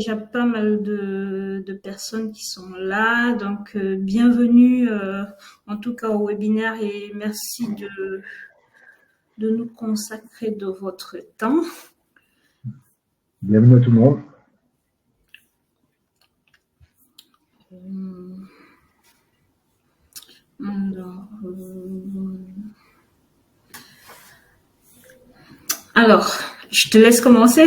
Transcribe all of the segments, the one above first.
déjà pas mal de personnes qui sont là, donc bienvenue en tout cas au webinaire et merci de nous consacrer de votre temps. Bienvenue à tout le monde. Alors, je te laisse commencer.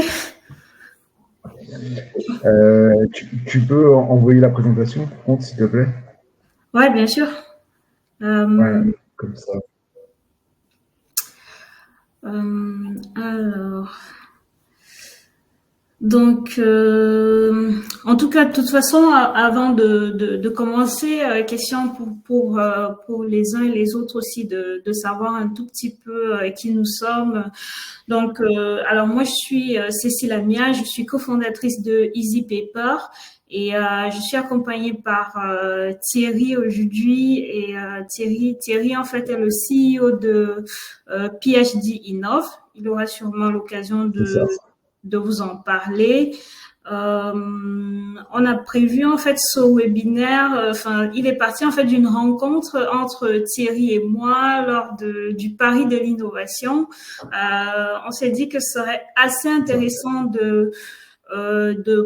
Tu peux envoyer la présentation, s'il te plaît? Ouais, bien sûr. Ouais, comme ça. Alors, donc, en tout cas, de toute façon, avant de commencer, question pour les uns et les autres aussi de savoir un tout petit peu qui nous sommes. Donc, alors moi, je suis Cécile Amia, je suis cofondatrice de Easy Paper. Et je suis accompagnée par Thierry aujourd'hui. Et Thierry, en fait, est le CEO de PhD Innov. Il aura sûrement l'occasion de vous en parler. On a prévu en fait ce webinaire. Il est parti en fait d'une rencontre entre Thierry et moi lors du Paris de l'innovation. On s'est dit que ce serait assez intéressant de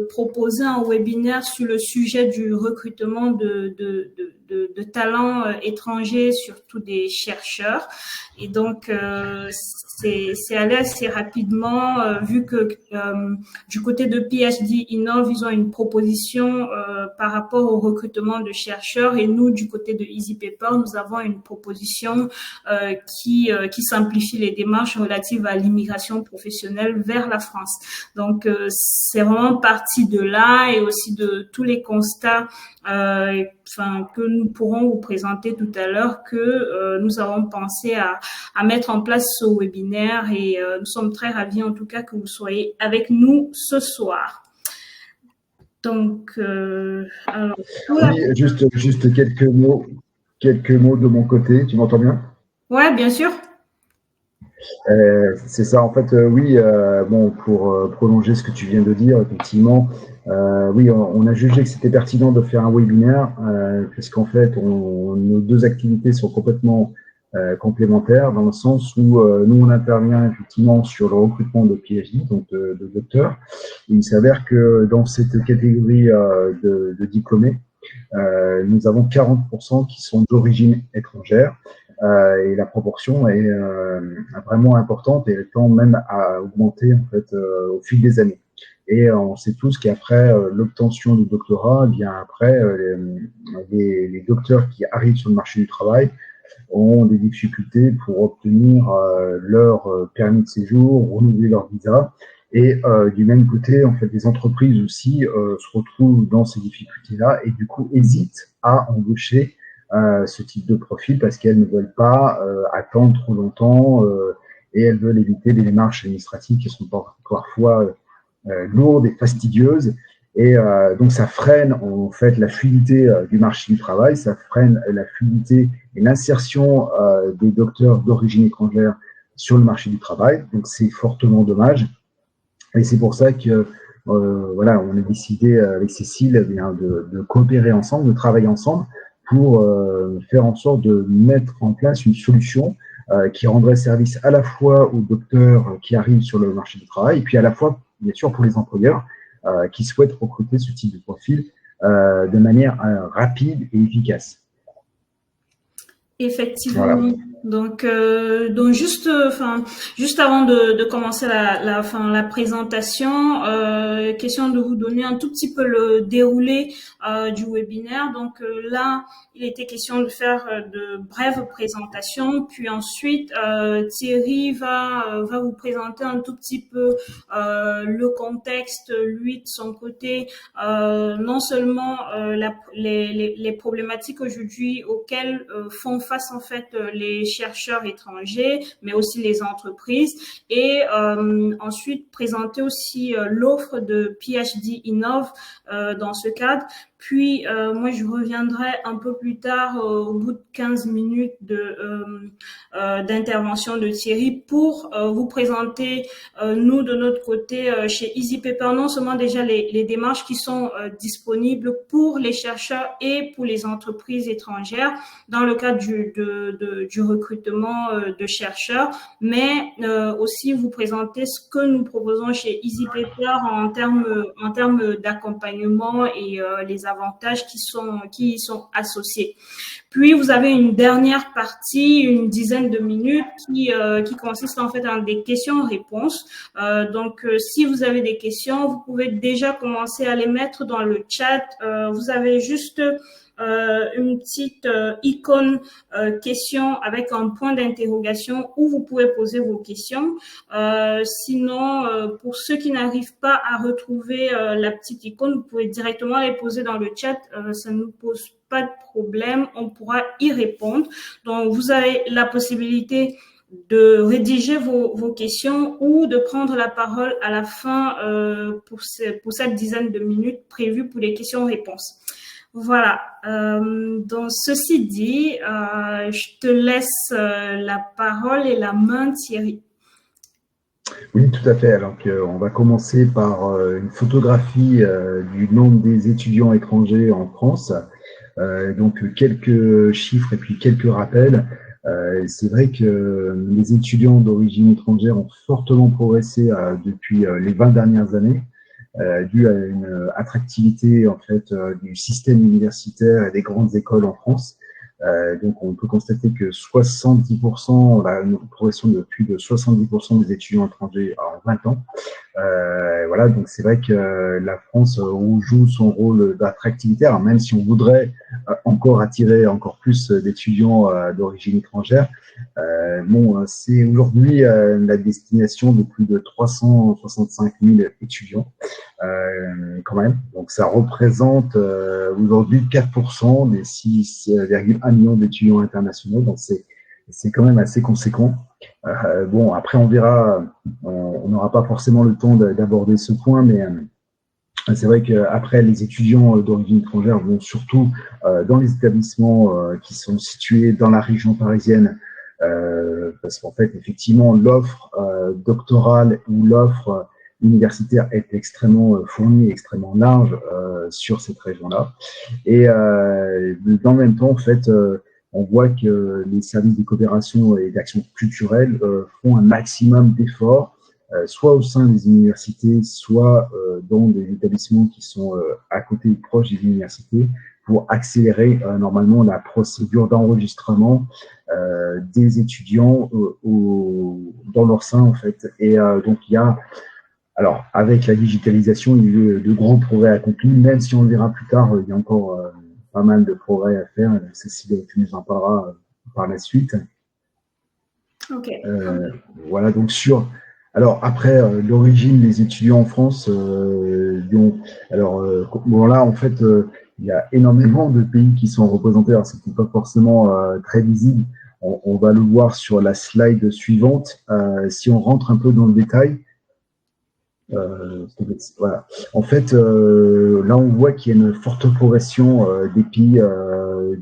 proposer un webinaire sur le sujet du recrutement de talents étrangers, surtout des chercheurs. Et donc, c'est allé assez rapidement, vu que du côté de PhD Innov, ils ont une proposition par rapport au recrutement de chercheurs, et nous, du côté de Easy Paper, nous avons une proposition qui simplifie les démarches relatives à l'immigration professionnelle vers la France. Donc, c'est vraiment parti de là et aussi de tous les constats que nous pourrons vous présenter tout à l'heure que nous avons pensé à mettre en place ce webinaire, et nous sommes très ravis en tout cas que vous soyez avec nous ce soir. Donc, alors, oui, juste quelques mots de mon côté. Tu m'entends bien? Ouais, bien sûr. C'est ça, en fait, oui, bon, pour prolonger ce que tu viens de dire, effectivement, oui, on a jugé que c'était pertinent de faire un webinaire, puisqu'en fait, nos deux activités sont complètement complémentaires, dans le sens où nous, on intervient effectivement sur le recrutement de PhD, donc de docteurs. Et il s'avère que dans cette catégorie de diplômés, nous avons 40% qui sont d'origine étrangère. Et la proportion est vraiment importante et elle tend même à augmenter en fait au fil des années. Et on sait tous qu'après l'obtention du doctorat, bien après les docteurs qui arrivent sur le marché du travail ont des difficultés pour obtenir leur permis de séjour, renouveler leur visa. Et du même côté, en fait, les entreprises aussi se retrouvent dans ces difficultés-là et du coup hésitent à embaucher ce type de profil parce qu'elles ne veulent pas attendre trop longtemps et elles veulent éviter des démarches administratives qui sont parfois lourdes et fastidieuses. Et donc, ça freine en fait la fluidité du marché du travail, ça freine la fluidité et l'insertion des docteurs d'origine étrangère sur le marché du travail. Donc, c'est fortement dommage. Et c'est pour ça que voilà, on a décidé avec Cécile de coopérer ensemble, de travailler ensemble pour faire en sorte de mettre en place une solution qui rendrait service à la fois aux docteurs qui arrivent sur le marché du travail et puis à la fois, bien sûr, pour les employeurs qui souhaitent recruter ce type de profil de manière rapide et efficace. Effectivement. Voilà. Donc juste avant de commencer la présentation, question de vous donner un tout petit peu le déroulé du webinaire. Donc là, il était question de faire de brèves présentations, puis ensuite Thierry va vous présenter un tout petit peu le contexte, lui de son côté, non seulement les problématiques aujourd'hui auxquelles font face en fait les chercheurs étrangers, mais aussi les entreprises, et ensuite présenter aussi l'offre de PhD Innov dans ce cadre. Puis, moi, je reviendrai un peu plus tard, au bout de 15 minutes d'intervention de Thierry pour vous présenter, nous, de notre côté, chez Easy Paper, non seulement déjà les démarches qui sont disponibles pour les chercheurs et pour les entreprises étrangères dans le cadre du recrutement de chercheurs, mais aussi vous présenter ce que nous proposons chez Easy Paper en termes d'accompagnement et les avantages qui y sont associés. Puis vous avez une dernière partie, une dizaine de minutes, qui consiste en fait en des questions-réponses. Donc, si vous avez des questions, vous pouvez déjà commencer à les mettre dans le chat. Vous avez juste une petite icône question avec un point d'interrogation où vous pouvez poser vos questions. Sinon, pour ceux qui n'arrivent pas à retrouver la petite icône, vous pouvez directement les poser dans le chat. Ça ne nous pose pas de problème, on pourra y répondre. Donc, vous avez la possibilité de rédiger vos questions ou de prendre la parole à la fin pour cette dizaine de minutes prévues pour les questions-réponses. Voilà. Donc, ceci dit, je te laisse la parole et la main, Thierry. Oui, tout à fait. Alors on va commencer par une photographie du nombre des étudiants étrangers en France. Donc quelques chiffres et puis quelques rappels. C'est vrai que les étudiants d'origine étrangère ont fortement progressé depuis les 20 dernières années, dû à une attractivité en fait du système universitaire et des grandes écoles en France. Donc on peut constater que 70%, on a une progression de plus de 70% des étudiants étrangers en 20 ans. Voilà, donc c'est vrai que la France joue son rôle d'attractivité, alors même si on voudrait encore attirer encore plus d'étudiants d'origine étrangère. Bon, c'est aujourd'hui la destination de plus de 365 000 étudiants, quand même. Donc ça représente aujourd'hui 4% des 6,1 millions d'étudiants internationaux. Donc c'est quand même assez conséquent. Bon, après on verra, on n'aura pas forcément le temps d'aborder ce point, mais c'est vrai qu'après, les étudiants d'origine étrangère vont surtout dans les établissements qui sont situés dans la région parisienne, parce qu'en fait, effectivement, l'offre doctorale ou l'offre universitaire est extrêmement fournie, extrêmement large sur cette région-là. Et dans le même temps, en fait, on voit que les services de coopération et d'action culturelle font un maximum d'efforts, soit au sein des universités, soit dans des établissements qui sont à côté, proches des universités, pour accélérer normalement la procédure d'enregistrement des étudiants dans leur sein, en fait. Et donc, il y a, alors, avec la digitalisation, il y a eu de gros progrès accomplis, même si on le verra plus tard, il y a encore pas mal de progrès à faire. Cécile, tu nous en parleras par la suite. Ok. Voilà, donc alors après l'origine des étudiants en France, alors bon là en fait il y a énormément de pays qui sont représentés. Alors c'était pas forcément très visible. On va le voir sur la slide suivante. Si on rentre un peu dans le détail. Voilà. En fait, là, on voit qu'il y a une forte progression des pays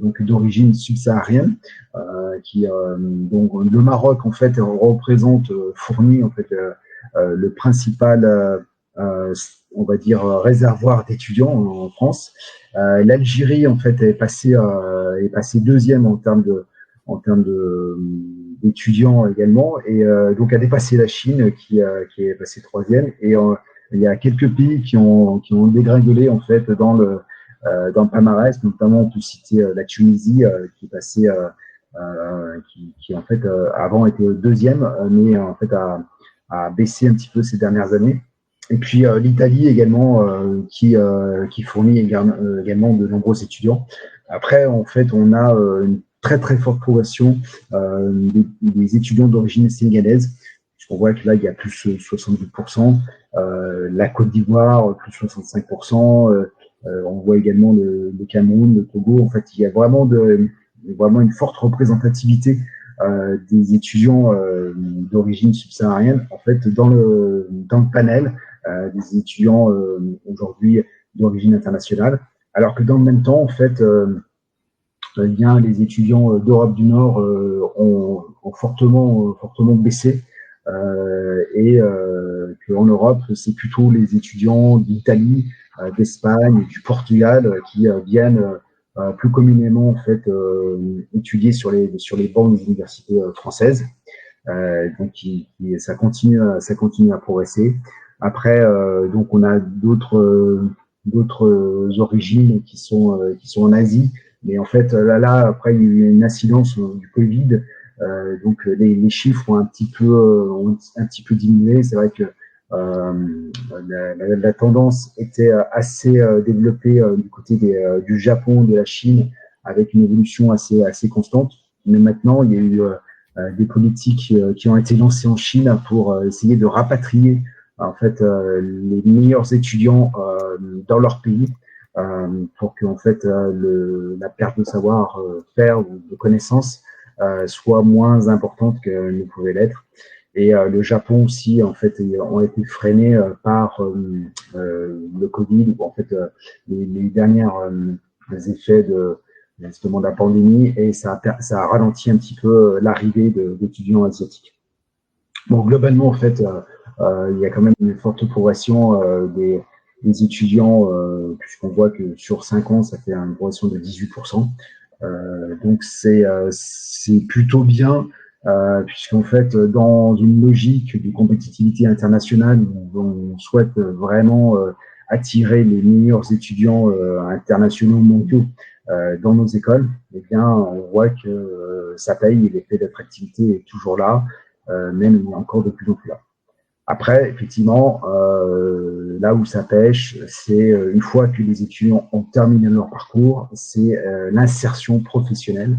donc d'origine subsaharienne, donc le Maroc en fait représente, fournit en fait le principal, on va dire réservoir d'étudiants en France. L'Algérie en fait est passée deuxième en termes d'étudiants également, et donc a dépassé la Chine qui est passée troisième. Et il y a quelques pays qui ont dégringolé en fait dans le palmarès, notamment on peut citer la Tunisie qui est passée, qui en fait avant était deuxième, mais en fait a baissé un petit peu ces dernières années. Et puis l'Italie également qui fournit également de nombreux étudiants. Après en fait on a une très très forte progression des étudiants d'origine sénégalaise. On voit que là il y a plus 70%, la Côte d'Ivoire plus 65%, on voit également le Cameroun, le Togo. En fait il y a vraiment une forte représentativité des étudiants d'origine subsaharienne en fait dans le panel des étudiants aujourd'hui d'origine internationale. alors que dans le même temps, en fait, eh bien, les étudiants d'Europe du Nord ont fortement baissé et qu'en Europe, c'est plutôt les étudiants d'Italie, d'Espagne, du Portugal qui viennent plus communément en fait étudier sur les bancs des universités françaises. Donc, ça continue à progresser. Après, donc on a d'autres origines qui sont en Asie, mais en fait là après il y a eu une incidence du Covid, donc les chiffres ont un petit peu diminué. C'est vrai que la tendance était assez développée du côté du Japon, de la Chine, avec une évolution assez constante. Mais maintenant, il y a eu des politiques qui ont été lancées en Chine pour essayer de rapatrier en fait les meilleurs étudiants dans leur pays pour que en fait la perte de savoir-faire ou de connaissances soit moins importante qu'elle ne pouvait l'être. Et le Japon aussi, en fait, ont été freinés par le Covid, ou en fait les derniers effets justement de la pandémie, et ça a ralenti un petit peu l'arrivée d'étudiants asiatiques. Bon, globalement, en fait, il y a quand même une forte progression des étudiants, puisqu'on voit que sur 5 ans, ça fait une progression de 18%. Donc, c'est plutôt bien, puisqu'en fait, dans une logique de compétitivité internationale, on souhaite vraiment attirer les meilleurs étudiants internationaux mondiaux dans nos écoles. Eh bien, on voit que ça paye et l'effet d'attractivité est toujours là, même il est encore de plus en plus là. Après, effectivement, là où ça pêche, c'est une fois que les étudiants ont terminé leur parcours, c'est l'insertion professionnelle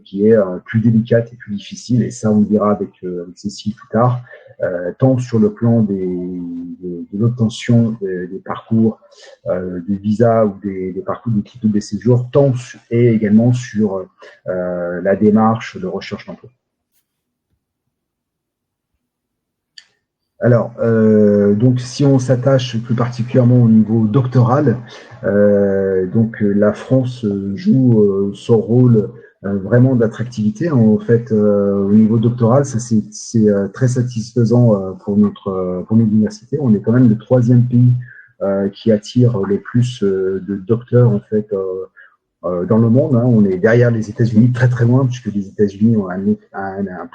qui est plus délicate et plus difficile. Et ça, on le dira avec Cécile plus tard, tant sur le plan de l'obtention des parcours de visa ou des parcours de titre de séjour, tant et également sur la démarche de recherche d'emploi. Alors, donc si on s'attache plus particulièrement au niveau doctoral, donc la France joue son rôle vraiment d'attractivité. En fait, au niveau doctoral, ça c'est très satisfaisant pour notre université. On est quand même le 3e pays qui attire le plus de docteurs en fait dans le monde. Hein. On est derrière les États-Unis, très très loin, puisque les États-Unis ont un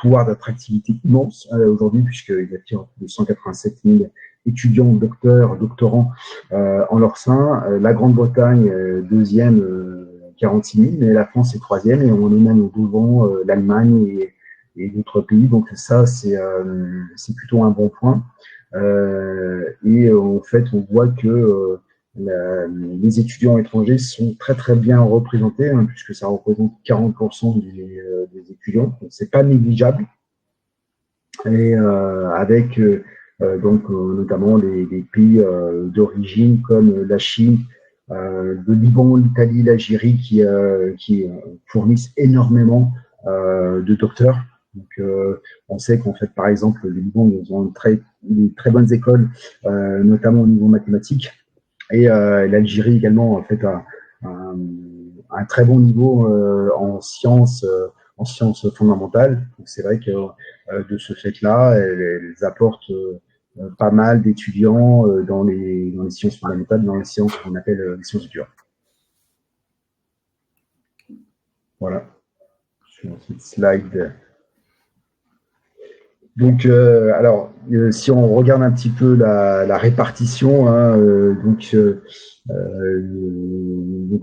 pouvoir d'attractivité immense aujourd'hui, puisqu'ils attirent 187 000 étudiants, docteurs, doctorants en leur sein. La Grande-Bretagne, 2e, 46 000, mais la France est 3e, et on est même devant l'Allemagne et d'autres pays. Donc ça, c'est plutôt un bon point. Et en fait, on voit que les étudiants étrangers sont très très bien représentés, hein, puisque ça représente 40% des étudiants, donc c'est pas négligeable. Et avec donc notamment des pays d'origine comme la Chine, le Liban, l'Italie, l'Algérie qui fournissent énormément de docteurs. Donc, on sait qu'en fait, par exemple, le Liban, ils ont des très bonnes écoles, notamment au niveau mathématique. Et l'Algérie également en fait un très bon niveau en sciences fondamentales. Donc c'est vrai que de ce fait-là, elles apportent pas mal d'étudiants dans les sciences fondamentales, dans les sciences qu'on appelle les sciences dures. Voilà. Sur cette slide. Donc, alors, si on regarde un petit peu la répartition, hein, donc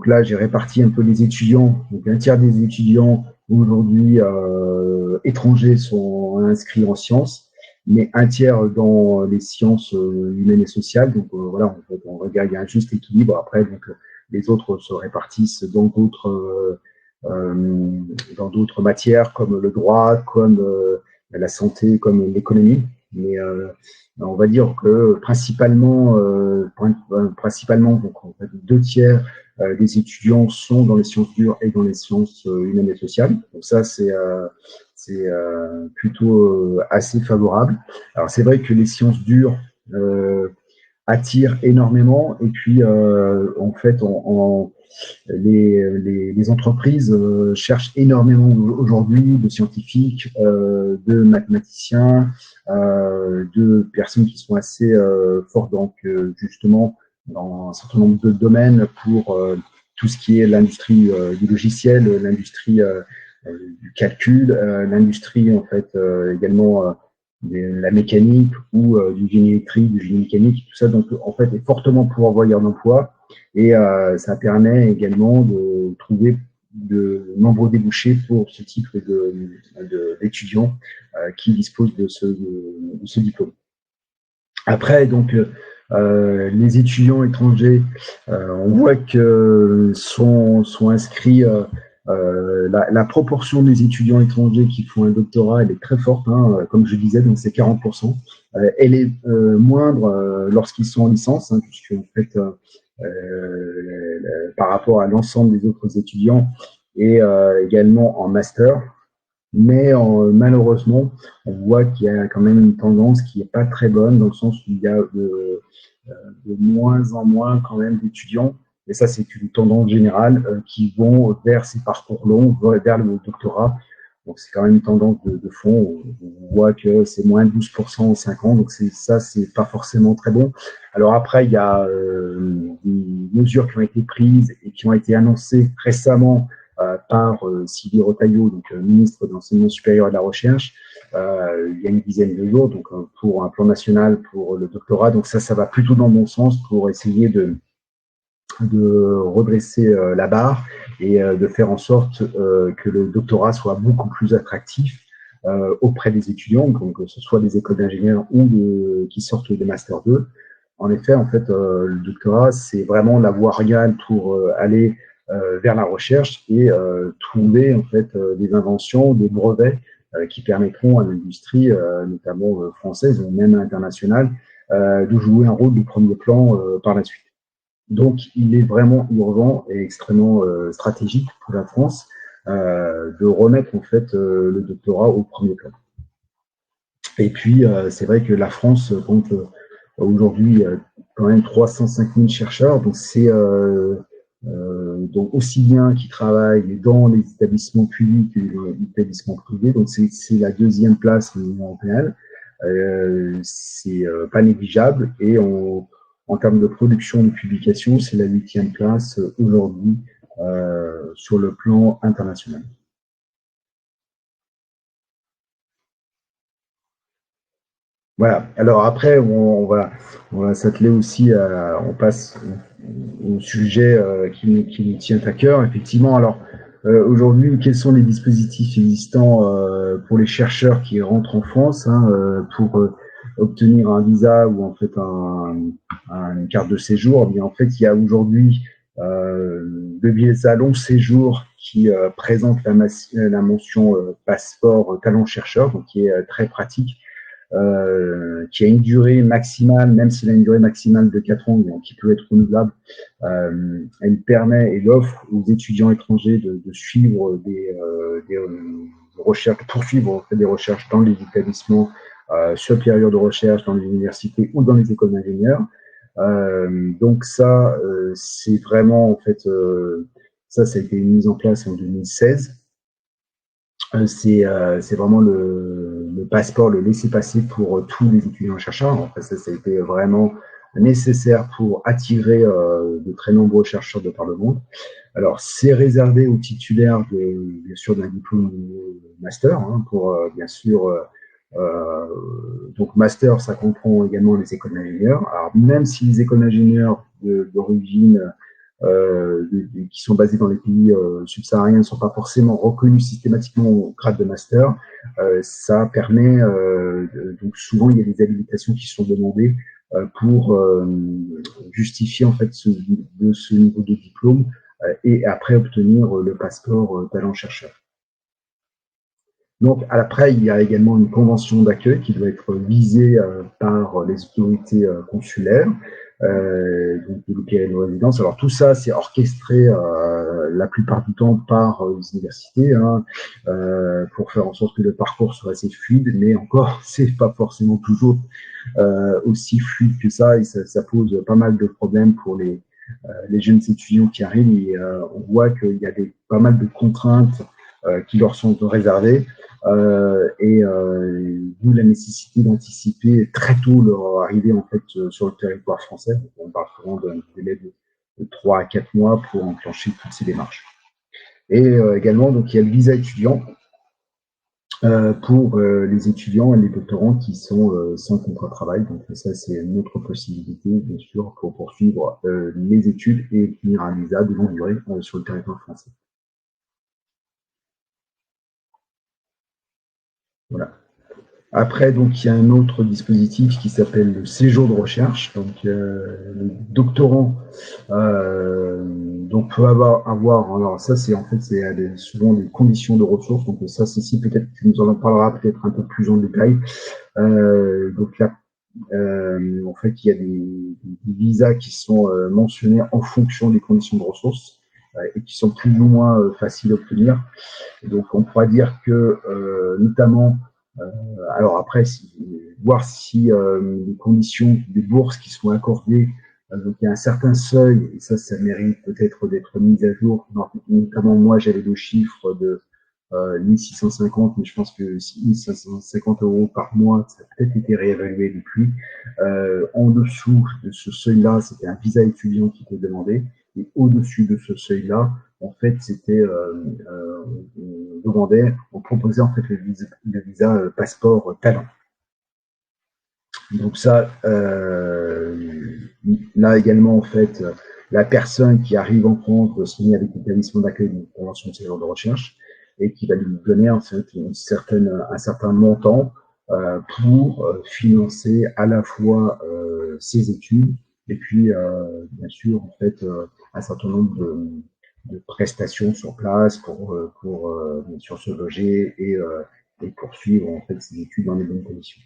là, j'ai réparti un peu les étudiants. Donc, un tiers des étudiants aujourd'hui étrangers sont inscrits en sciences, mais un tiers dans les sciences humaines et sociales. Donc, voilà, en fait, on regarde, il y a un juste équilibre. Après, donc, les autres se répartissent dans d'autres matières, comme le droit, comme la santé, comme l'économie. Mais on va dire que principalement donc, en fait, 2 tiers des étudiants sont dans les sciences dures et dans les sciences humaines et sociales. Donc ça, c'est plutôt assez favorable. Alors c'est vrai que les sciences dures attire énormément. Et puis, en fait, les entreprises cherchent énormément aujourd'hui de scientifiques, de mathématiciens, de personnes qui sont assez fortes, donc justement dans un certain nombre de domaines pour tout ce qui est l'industrie du logiciel, l'industrie du calcul, l'industrie en fait également la mécanique ou du génie électrique, du génie mécanique, tout ça. Donc en fait est fortement pourvoyeur d'emploi et ça permet également de trouver de nombreux débouchés pour ce type d'étudiants qui disposent de ce diplôme. Après, donc, les étudiants étrangers, on voit que sont inscrits. La proportion des étudiants étrangers qui font un doctorat, elle est très forte, hein, comme je disais, donc c'est 40%. Elle est moindre lorsqu'ils sont en licence, hein, puisque en fait, par rapport à l'ensemble des autres étudiants et également en master. Mais malheureusement, on voit qu'il y a quand même une tendance qui n'est pas très bonne, dans le sens où il y a de moins en moins quand même d'étudiants, et ça c'est une tendance générale, qui vont vers ces parcours longs, vers le doctorat. Donc c'est quand même une tendance de fond. On voit que c'est moins de 12% en 5 ans, donc ça c'est pas forcément très bon. Alors après, il y a des mesures qui ont été prises et qui ont été annoncées récemment par Sylvie Retailleau, donc ministre de l'Enseignement supérieur et de la Recherche, il y a une dizaine de jours, donc pour un plan national pour le doctorat. Donc ça va plutôt dans le bon sens pour essayer de redresser la barre et de faire en sorte que le doctorat soit beaucoup plus attractif auprès des étudiants, donc que ce soit des écoles d'ingénieurs ou qui sortent de Master 2. En effet, en fait, le doctorat, c'est vraiment la voie royale pour aller vers la recherche et trouver en fait des inventions, des brevets qui permettront à l'industrie, notamment française ou même internationale, de jouer un rôle de premier plan par la suite. Donc, il est vraiment urgent et extrêmement stratégique pour la France de remettre en fait le doctorat au premier plan. Et puis, c'est vrai que la France compte aujourd'hui quand même 305 000 chercheurs, donc c'est donc aussi bien qui travaillent dans les établissements publics que les établissements privés. Donc c'est la deuxième place de l'Union européenne. C'est pas négligeable et en termes de production de publications, c'est la 8e place aujourd'hui sur le plan international. Voilà. Alors après, on va s'atteler aussi, on passe au sujet qui nous tient à cœur. Effectivement, alors aujourd'hui, quels sont les dispositifs existants pour les chercheurs qui rentrent en France pour obtenir un visa ou en fait une carte de séjour? Eh bien, en fait, il y a aujourd'hui le visa long séjour qui présente la mention passeport talent chercheur, donc qui est très pratique. Qui a une durée maximale, même s'il a une durée maximale de 4 ans, qui peut être renouvelable, elle permet et offre aux étudiants étrangers de suivre des recherches, de poursuivre en fait, des recherches dans les établissements supérieurs de recherche, dans les universités ou dans les écoles d'ingénieurs. Donc ça, c'est vraiment en fait, ça a été mis en place en 2016. C'est vraiment le passeport, le laissez-passer pour tous les étudiants chercheurs. En fait, ça a été vraiment nécessaire pour attirer de très nombreux chercheurs de par le monde. Alors, c'est réservé aux titulaires bien sûr d'un diplôme master, pour bien sûr. Donc, master, ça comprend également les écoles d'ingénieurs. Alors, même si les écoles d'ingénieurs d'origine qui sont basés dans les pays subsahariens ne sont pas forcément reconnus systématiquement au grade de master, ça permet, donc souvent il y a des habilitations qui sont demandées pour justifier en fait ce niveau de diplôme et après obtenir le passeport talent chercheur. Donc après, il y a également une convention d'accueil qui doit être visée par les autorités consulaires, donc de l'OPL de résidence. Alors tout ça, c'est orchestré la plupart du temps par les universités, hein, pour faire en sorte que le parcours soit assez fluide, mais encore, c'est pas forcément toujours aussi fluide que ça, et ça pose pas mal de problèmes pour les jeunes étudiants qui arrivent, et on voit qu'il y a pas mal de contraintes qui leur sont réservées, et d'où la nécessité d'anticiper très tôt leur arrivée en fait sur le territoire français. On parle souvent d'un délai de 3 à 4 mois pour enclencher toutes ces démarches. Et également, donc, il y a le visa étudiant pour les étudiants et les doctorants qui sont sans contrat de travail. Donc ça, c'est une autre possibilité, bien sûr, pour poursuivre les études et obtenir un visa de longue durée sur le territoire français. Voilà. Après, donc, il y a un autre dispositif qui s'appelle le séjour de recherche. Donc, le doctorant donc peut avoir, alors ça, c'est en fait, c'est souvent des conditions de ressources. Donc, ça, ceci, peut-être, tu nous en parleras peut-être un peu plus en détail. Donc là, en fait, il y a des visas qui sont mentionnés en fonction des conditions de ressources et qui sont plus ou moins faciles à obtenir. Et donc, on pourra dire que, notamment, alors après, voir si les conditions des bourses qui sont accordées, donc il y a un certain seuil, et ça mérite peut-être d'être mis à jour. Notamment, moi, j'avais le chiffre de 1650, mais je pense que 1550 € par mois, ça a peut-être été réévalué depuis. En dessous de ce seuil-là, c'était un visa étudiant qui était demandé, et au-dessus de ce seuil-là, en fait, c'était on proposait en fait le visa passeport talent. Donc ça, là également, en fait, la personne qui arrive en France doit signer avec l'établissement d'accueil d'une convention de séjour de recherche et qui va lui donner en fait un certain montant pour financer à la fois ses études et puis bien sûr en fait un certain nombre de prestations sur place pour bien sûr se loger et poursuivre en fait ses études dans les bonnes conditions.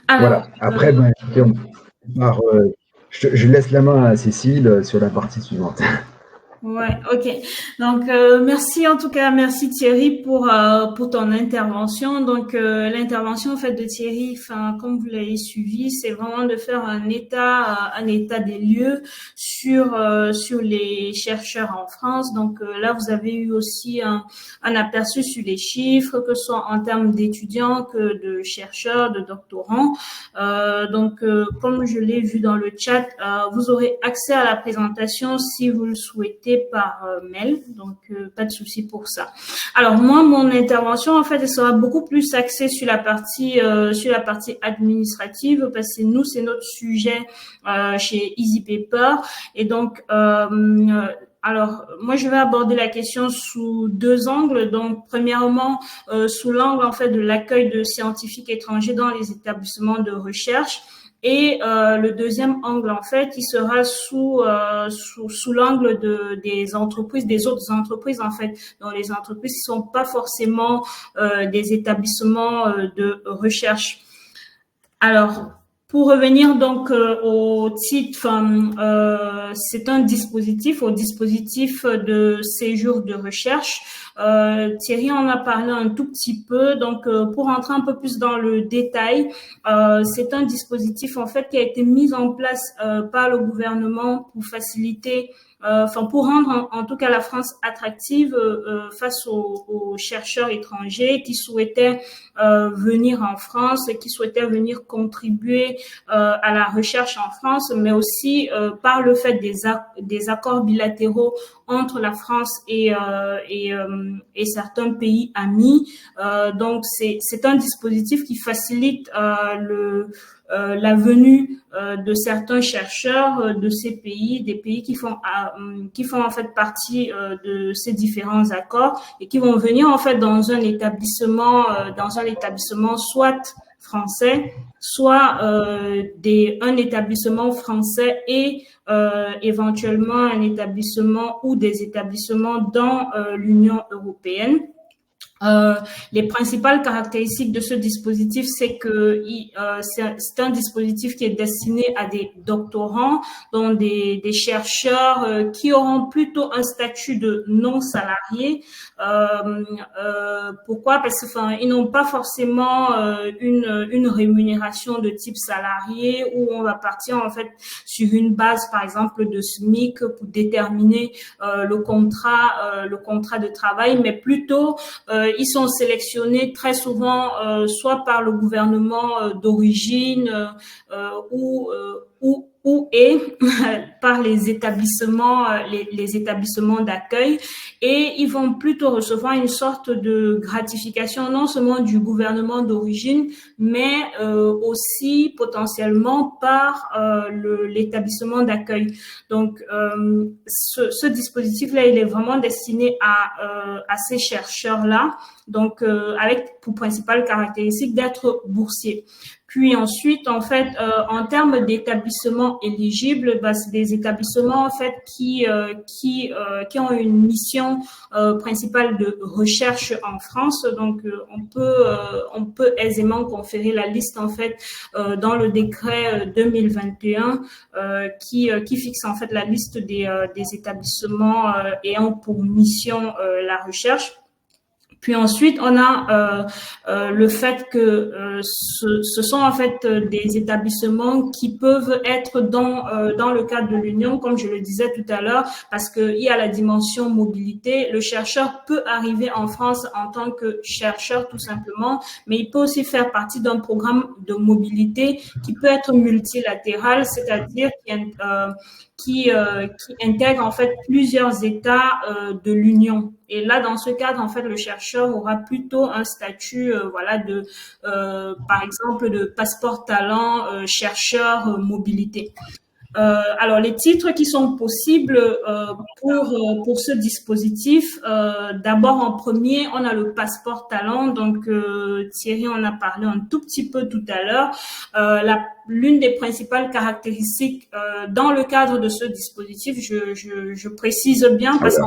Alors, voilà. Après, je laisse la main à Cécile sur la partie suivante. Ouais, ok. Donc merci en tout cas, merci Thierry pour ton intervention. Donc l'intervention en fait de Thierry, enfin comme vous l'avez suivi, c'est vraiment de faire un état des lieux sur les chercheurs en France. Donc là vous avez eu aussi un aperçu sur les chiffres, que ce soit en termes d'étudiants que de chercheurs, de doctorants. Donc comme je l'ai vu dans le chat, vous aurez accès à la présentation si vous le souhaitez par mail, donc pas de souci pour ça. Alors moi, mon intervention en fait, elle sera beaucoup plus axée sur la partie administrative parce que nous, c'est notre sujet chez EasyPaper et donc alors, moi, je vais aborder la question sous deux angles. Donc, premièrement, sous l'angle en fait de l'accueil de scientifiques étrangers dans les établissements de recherche. Et le deuxième angle, en fait, il sera sous l'angle des entreprises, des autres entreprises, en fait, dans les entreprises qui sont pas forcément des établissements de recherche. Alors, pour revenir donc au titre, c'est un dispositif, de séjour de recherche. Thierry en a parlé un tout petit peu, donc pour entrer un peu plus dans le détail, c'est un dispositif en fait qui a été mis en place par le gouvernement pour faciliter pour rendre en tout cas la France attractive face aux chercheurs étrangers qui souhaitaient venir en France et qui souhaitaient venir contribuer à la recherche en France, mais aussi par le fait des accords bilatéraux entre la France et certains pays amis. Donc c'est un dispositif qui facilite la venue de certains chercheurs de ces pays, des pays qui font en fait partie de ces différents accords et qui vont venir en fait dans un établissement soit français, soit un établissement français et éventuellement un établissement ou des établissements dans l'Union européenne. Euh, les principales caractéristiques de ce dispositif, c'est que c'est un dispositif qui est destiné à des doctorants, donc des chercheurs qui auront plutôt un statut de non salarié. Pourquoi? Parce que enfin, ils n'ont pas forcément une rémunération de type salarié où on va partir en fait sur une base, par exemple, de SMIC pour déterminer le contrat de travail, mais plutôt ils sont sélectionnés très souvent soit par le gouvernement d'origine ou et par les établissements les établissements d'accueil, et ils vont plutôt recevoir une sorte de gratification non seulement du gouvernement d'origine mais aussi potentiellement par l'établissement d'accueil. Donc ce dispositif-là, il est vraiment destiné à ces chercheurs-là, donc avec pour principale caractéristique d'être boursier. Puis ensuite, en fait, en termes d'établissements éligibles, bah, c'est des établissements en fait qui ont une mission principale de recherche en France. Donc, on peut aisément conférer la liste en fait dans le décret 2021 qui fixe en fait la liste des établissements ayant pour mission la recherche. Puis ensuite, on a le fait que ce sont en fait des établissements qui peuvent être dans le cadre de l'Union, comme je le disais tout à l'heure, parce qu'il y a la dimension mobilité. Le chercheur peut arriver en France en tant que chercheur tout simplement, mais il peut aussi faire partie d'un programme de mobilité qui peut être multilatéral, c'est-à-dire qui intègre en fait plusieurs États de l'Union. Et là, dans ce cadre, en fait, le chercheur aura plutôt un statut, voilà, par exemple, de passeport talent, chercheur mobilité. Alors, les titres qui sont possibles pour ce dispositif, d'abord en premier, on a le passeport talent. Donc, Thierry en a parlé un tout petit peu tout à l'heure. L'une des principales caractéristiques dans le cadre de ce dispositif, je précise bien parce que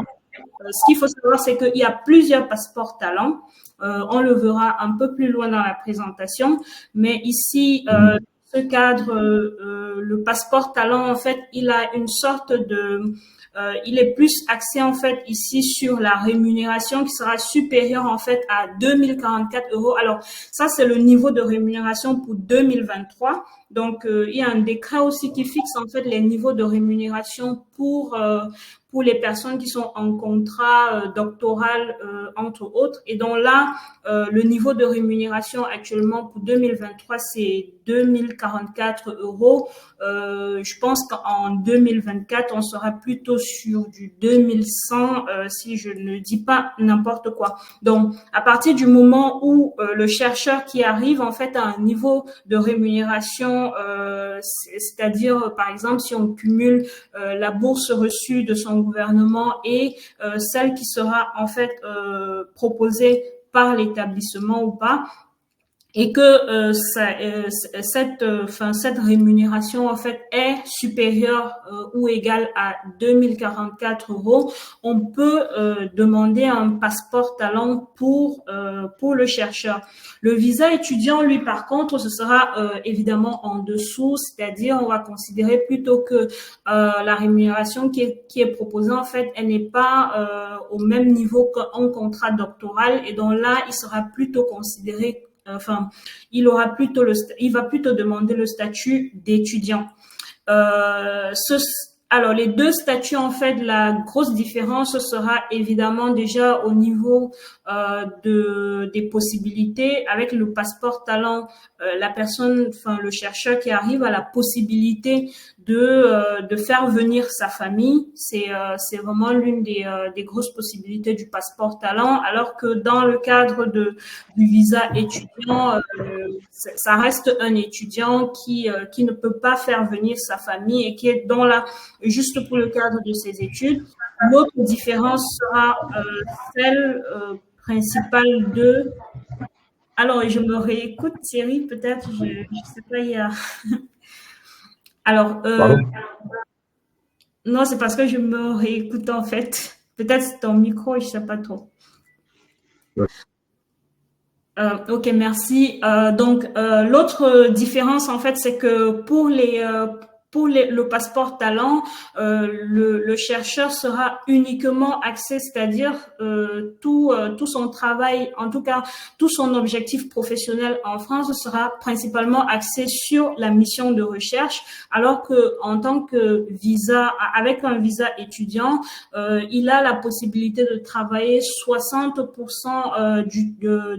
ce qu'il faut savoir, c'est qu'il y a plusieurs passeports talents. On le verra un peu plus loin dans la présentation, mais ici, ce cadre, le passeport talent, en fait, il a une sorte il est plus axé en fait ici sur la rémunération qui sera supérieure en fait à 2044 euros. Alors ça, c'est le niveau de rémunération pour 2023. Donc il y a un décret aussi qui fixe en fait les niveaux de rémunération pour les personnes qui sont en contrat doctoral entre autres. Et donc là, le niveau de rémunération actuellement pour 2023, c'est 2044 euros. Je pense qu'en 2024, on sera plutôt sur du 2100 si je ne dis pas n'importe quoi. Donc, à partir du moment où le chercheur qui arrive en fait à un niveau de rémunération, c'est-à-dire par exemple si on cumule la bourse reçue de son gouvernement et celle qui sera en fait proposée par l'établissement ou pas, et que cette rémunération en fait est supérieure ou égale à 2044 euros, on peut demander un passeport talent pour le chercheur. Le visa étudiant, lui, par contre, ce sera évidemment en dessous, c'est-à-dire on va considérer plutôt que la rémunération qui est proposée en fait, elle n'est pas au même niveau qu'un contrat doctoral, et donc là, il sera plutôt considéré il va plutôt demander le statut d'étudiant. Alors, les deux statuts, en fait, la grosse différence sera évidemment déjà au niveau des possibilités. Avec le passeport talent, le chercheur qui arrive a la possibilité de faire venir sa famille. C'est vraiment l'une des grosses possibilités du passeport talent, alors que dans le cadre du visa étudiant, ça reste un étudiant qui ne peut pas faire venir sa famille et qui est dans juste pour le cadre de ses études. L'autre différence sera celle principale de... Alors, je me réécoute, Thierry, peut-être, je sais pas, il y a... Alors, non, c'est parce que je me réécoute en fait. Peut-être c'est ton micro, je sais pas trop. Ouais. Ok, merci. L'autre différence, en fait, c'est que le passeport talent, le chercheur sera uniquement axé, c'est-à-dire tout son travail, en tout cas tout son objectif professionnel en France sera principalement axé sur la mission de recherche, alors que en tant que avec un visa étudiant, il a la possibilité de travailler 60%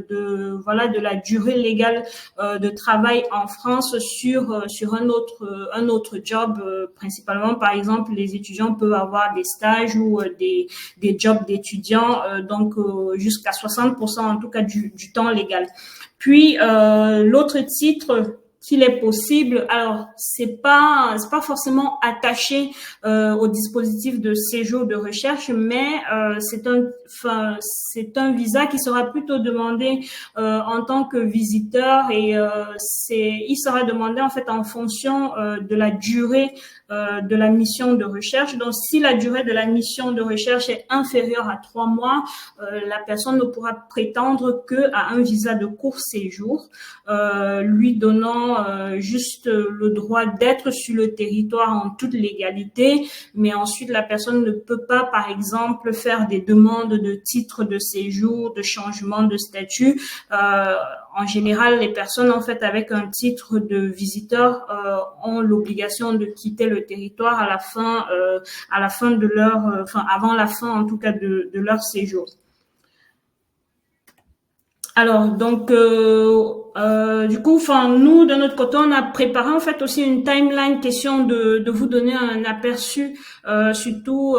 de la durée légale de travail en France sur un autre job. Principalement, par exemple, les étudiants peuvent avoir des stages ou des jobs d'étudiants, jusqu'à 60% en tout cas du temps légal. Puis l'autre titre qu'il est possible. Alors, c'est pas forcément attaché au dispositif de séjour de recherche, mais c'est un visa qui sera plutôt demandé en tant que visiteur et il sera demandé en fait en fonction de la durée de la mission de recherche. Donc, si la durée de la mission de recherche est inférieure à 3 mois, la personne ne pourra prétendre que à un visa de court séjour, lui donnant juste le droit d'être sur le territoire en toute légalité, mais ensuite la personne ne peut pas, par exemple, faire des demandes de titre de séjour, de changement de statut. En général, les personnes en fait avec un titre de visiteur ont l'obligation de quitter le territoire à la fin de leur, avant la fin en tout cas de leur séjour. Alors, du coup, nous, de notre côté, on a préparé en fait aussi une timeline question de vous donner un aperçu, surtout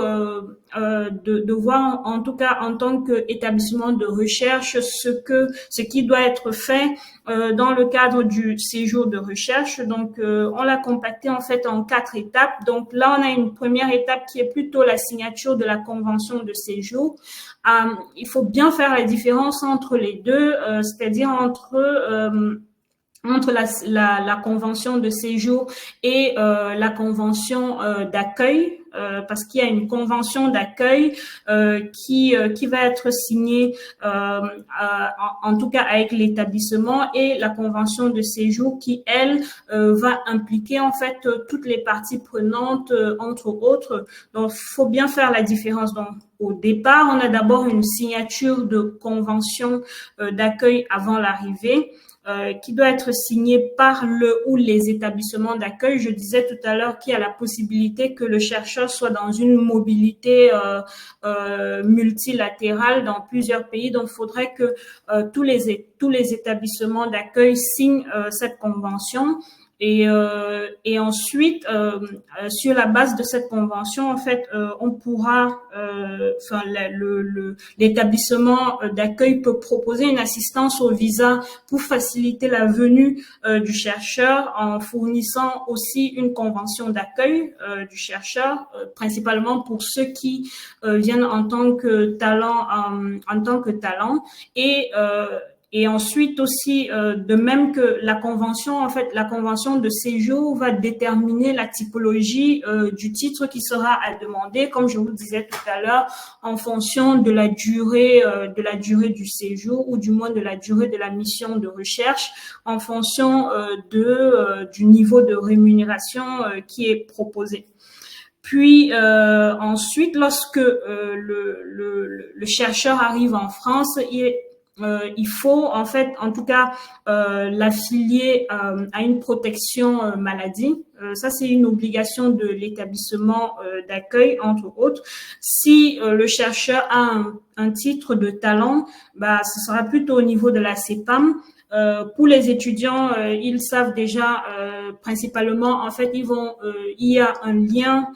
de voir en tout cas en tant qu'établissement de recherche ce qui doit être fait dans le cadre du séjour de recherche. Donc, on l'a compacté en fait en 4 étapes. Donc là, on a une première étape qui est plutôt la signature de la convention de séjour. Il faut bien faire la différence entre les deux, c'est-à-dire entre la convention de séjour et la convention d'accueil, parce qu'il y a une convention d'accueil qui va être signée en tout cas avec l'établissement, et la convention de séjour qui elle va impliquer en fait toutes les parties prenantes, entre autres. Donc faut bien faire la différence. Donc au départ, on a d'abord une signature de convention d'accueil avant l'arrivée, qui doit être signé par le ou les établissements d'accueil. Je disais tout à l'heure qu'il y a la possibilité que le chercheur soit dans une mobilité multilatérale dans plusieurs pays. Donc, il faudrait que tous les établissements d'accueil signent cette convention. Et ensuite, sur la base de cette convention, en fait, on pourra, l'établissement d'accueil peut proposer une assistance au visa pour faciliter la venue du chercheur, en fournissant aussi une convention d'accueil du chercheur, principalement pour ceux qui viennent en tant que talent, et ensuite aussi, de même que la convention de séjour va déterminer la typologie du titre qui sera à demander, comme je vous le disais tout à l'heure, en fonction de la durée du séjour, ou du moins de la durée de la mission de recherche, en fonction du niveau de rémunération qui est proposé. Puis ensuite, lorsque le chercheur arrive en France, il faut en fait, en tout cas, l'affilier à une protection maladie. Ça, c'est une obligation de l'établissement d'accueil, entre autres. Si le chercheur a un titre de talent, ce sera plutôt au niveau de la CEPAM. Pour les étudiants, ils savent déjà, principalement, en fait, il y a un lien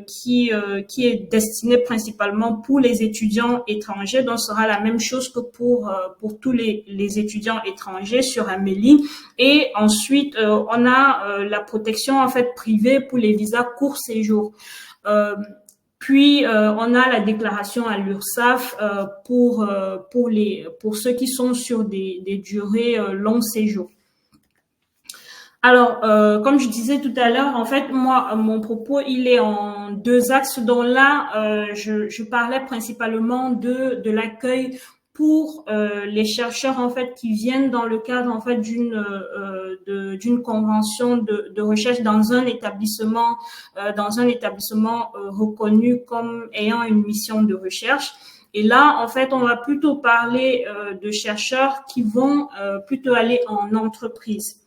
qui est destiné principalement pour les étudiants étrangers. Donc, ce sera la même chose que pour tous les étudiants étrangers sur Amélie. Et ensuite, on a la protection en fait privée pour les visas court séjour. Puis on a la déclaration à l'URSSAF pour ceux qui sont sur des durées long séjour. Alors, comme je disais tout à l'heure, en fait, moi, mon propos, il est en 2 axes, dont là, je parlais principalement de l'accueil pour les chercheurs en fait qui viennent dans le cadre en fait d'une convention de recherche dans un établissement reconnu comme ayant une mission de recherche. Et là, en fait, on va plutôt parler de chercheurs qui vont plutôt aller en entreprise.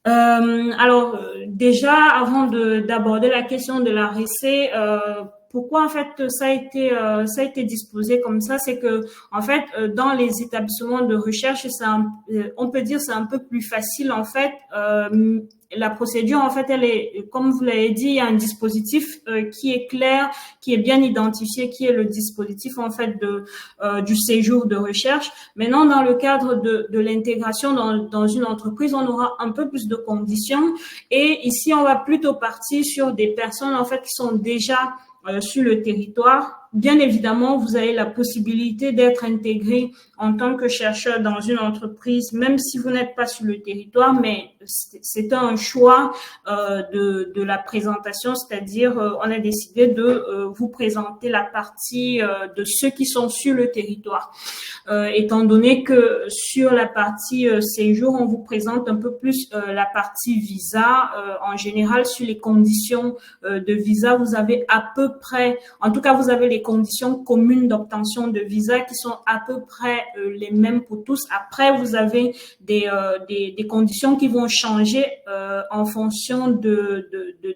Alors, déjà, avant d'aborder la question de la RECE, pourquoi en fait ça a été disposé comme ça, c'est que en fait dans les établissements de recherche, on peut dire c'est un peu plus facile en fait. La procédure, en fait, elle est, comme vous l'avez dit, il y a un dispositif qui est clair, qui est bien identifié, qui est le dispositif, en fait, du séjour de recherche. Maintenant, dans le cadre de l'intégration dans une entreprise, on aura un peu plus de conditions. Et ici, on va plutôt partir sur des personnes, en fait, qui sont déjà sur le territoire. Bien évidemment, vous avez la possibilité d'être intégré en tant que chercheur dans une entreprise, même si vous n'êtes pas sur le territoire, mais c'est un choix de la présentation, c'est-à-dire on a décidé de vous présenter la partie de ceux qui sont sur le territoire. Étant donné que sur la partie séjour, on vous présente un peu plus la partie visa. En général, sur les conditions de visa, vous avez à peu près, en tout cas, vous avez les conditions communes d'obtention de visa qui sont à peu près les mêmes pour tous. Après, vous avez des conditions qui vont changer en fonction de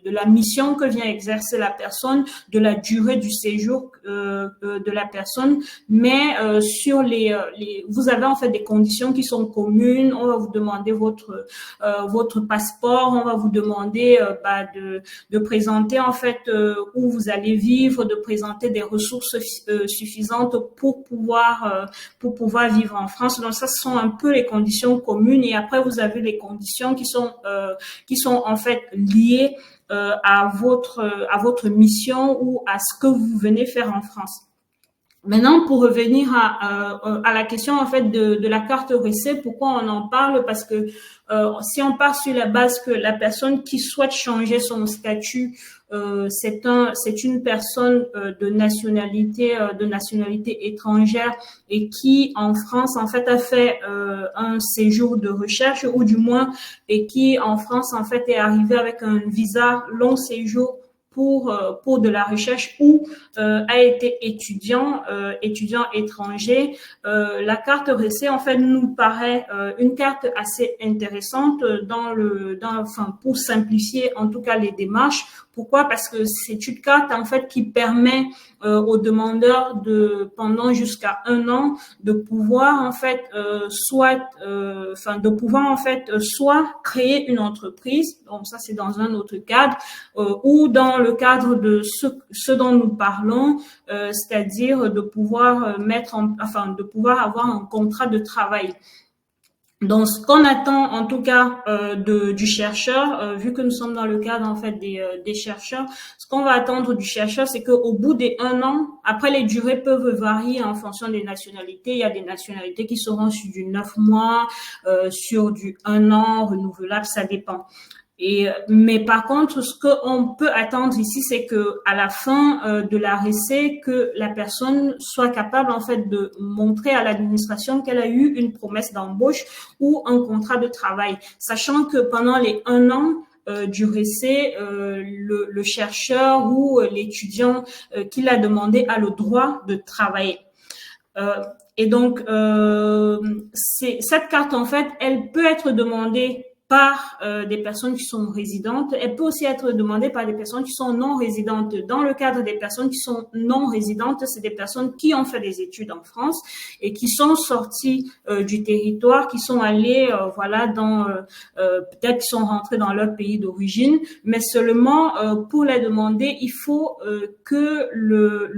la mission que vient exercer la personne, de la durée du séjour de la personne. Mais sur vous avez en fait des conditions qui sont communes. On va vous demander votre passeport. On va vous demander de présenter en fait où vous allez vivre, de présenter des ressources suffisantes pour pouvoir vivre en France. Donc ça, ce sont un peu les conditions communes. Et après, vous avez les conditions qui sont en fait liées à votre mission ou à ce que vous venez faire en France. Maintenant, pour revenir à la question en fait de la carte RECE, pourquoi on en parle? Parce que si on part sur la base que la personne qui souhaite changer son statut, c'est une personne de nationalité étrangère et qui en France en fait a fait un séjour de recherche, ou du moins et qui en France en fait est arrivé avec un visa long séjour pour de la recherche, ou a été étudiant étranger. La carte RECE en fait nous paraît une carte assez intéressante pour simplifier en tout cas les démarches. Pourquoi? Parce que c'est une carte en fait qui permet aux demandeurs pendant jusqu'à 1 an de pouvoir en fait soit créer une entreprise. Donc ça, c'est dans un autre cadre, ou dans le cadre de ce dont nous parlons, c'est-à-dire de pouvoir de pouvoir avoir un contrat de travail. Donc, ce qu'on attend, en tout cas, du chercheur, vu que nous sommes dans le cadre en fait des chercheurs, ce qu'on va attendre du chercheur, c'est qu'au bout des 1 an, après les durées peuvent varier en fonction des nationalités. Il y a des nationalités qui seront sur du 9 mois, sur du 1 an renouvelable, ça dépend. Mais par contre, ce qu'on peut attendre ici, c'est que à la fin de la RECE, que la personne soit capable en fait de montrer à l'administration qu'elle a eu une promesse d'embauche ou un contrat de travail, sachant que pendant les 1 an du RECE, le chercheur ou l'étudiant qui l'a demandé a le droit de travailler. Et donc, cette carte en fait, elle peut être demandée par des personnes qui sont résidentes. Elle peut aussi être demandée par des personnes qui sont non résidentes. Dans le cadre des personnes qui sont non résidentes, c'est des personnes qui ont fait des études en France et qui sont sorties du territoire, qui sont allées, peut-être qui sont rentrées dans leur pays d'origine, mais seulement pour la demander, il faut que le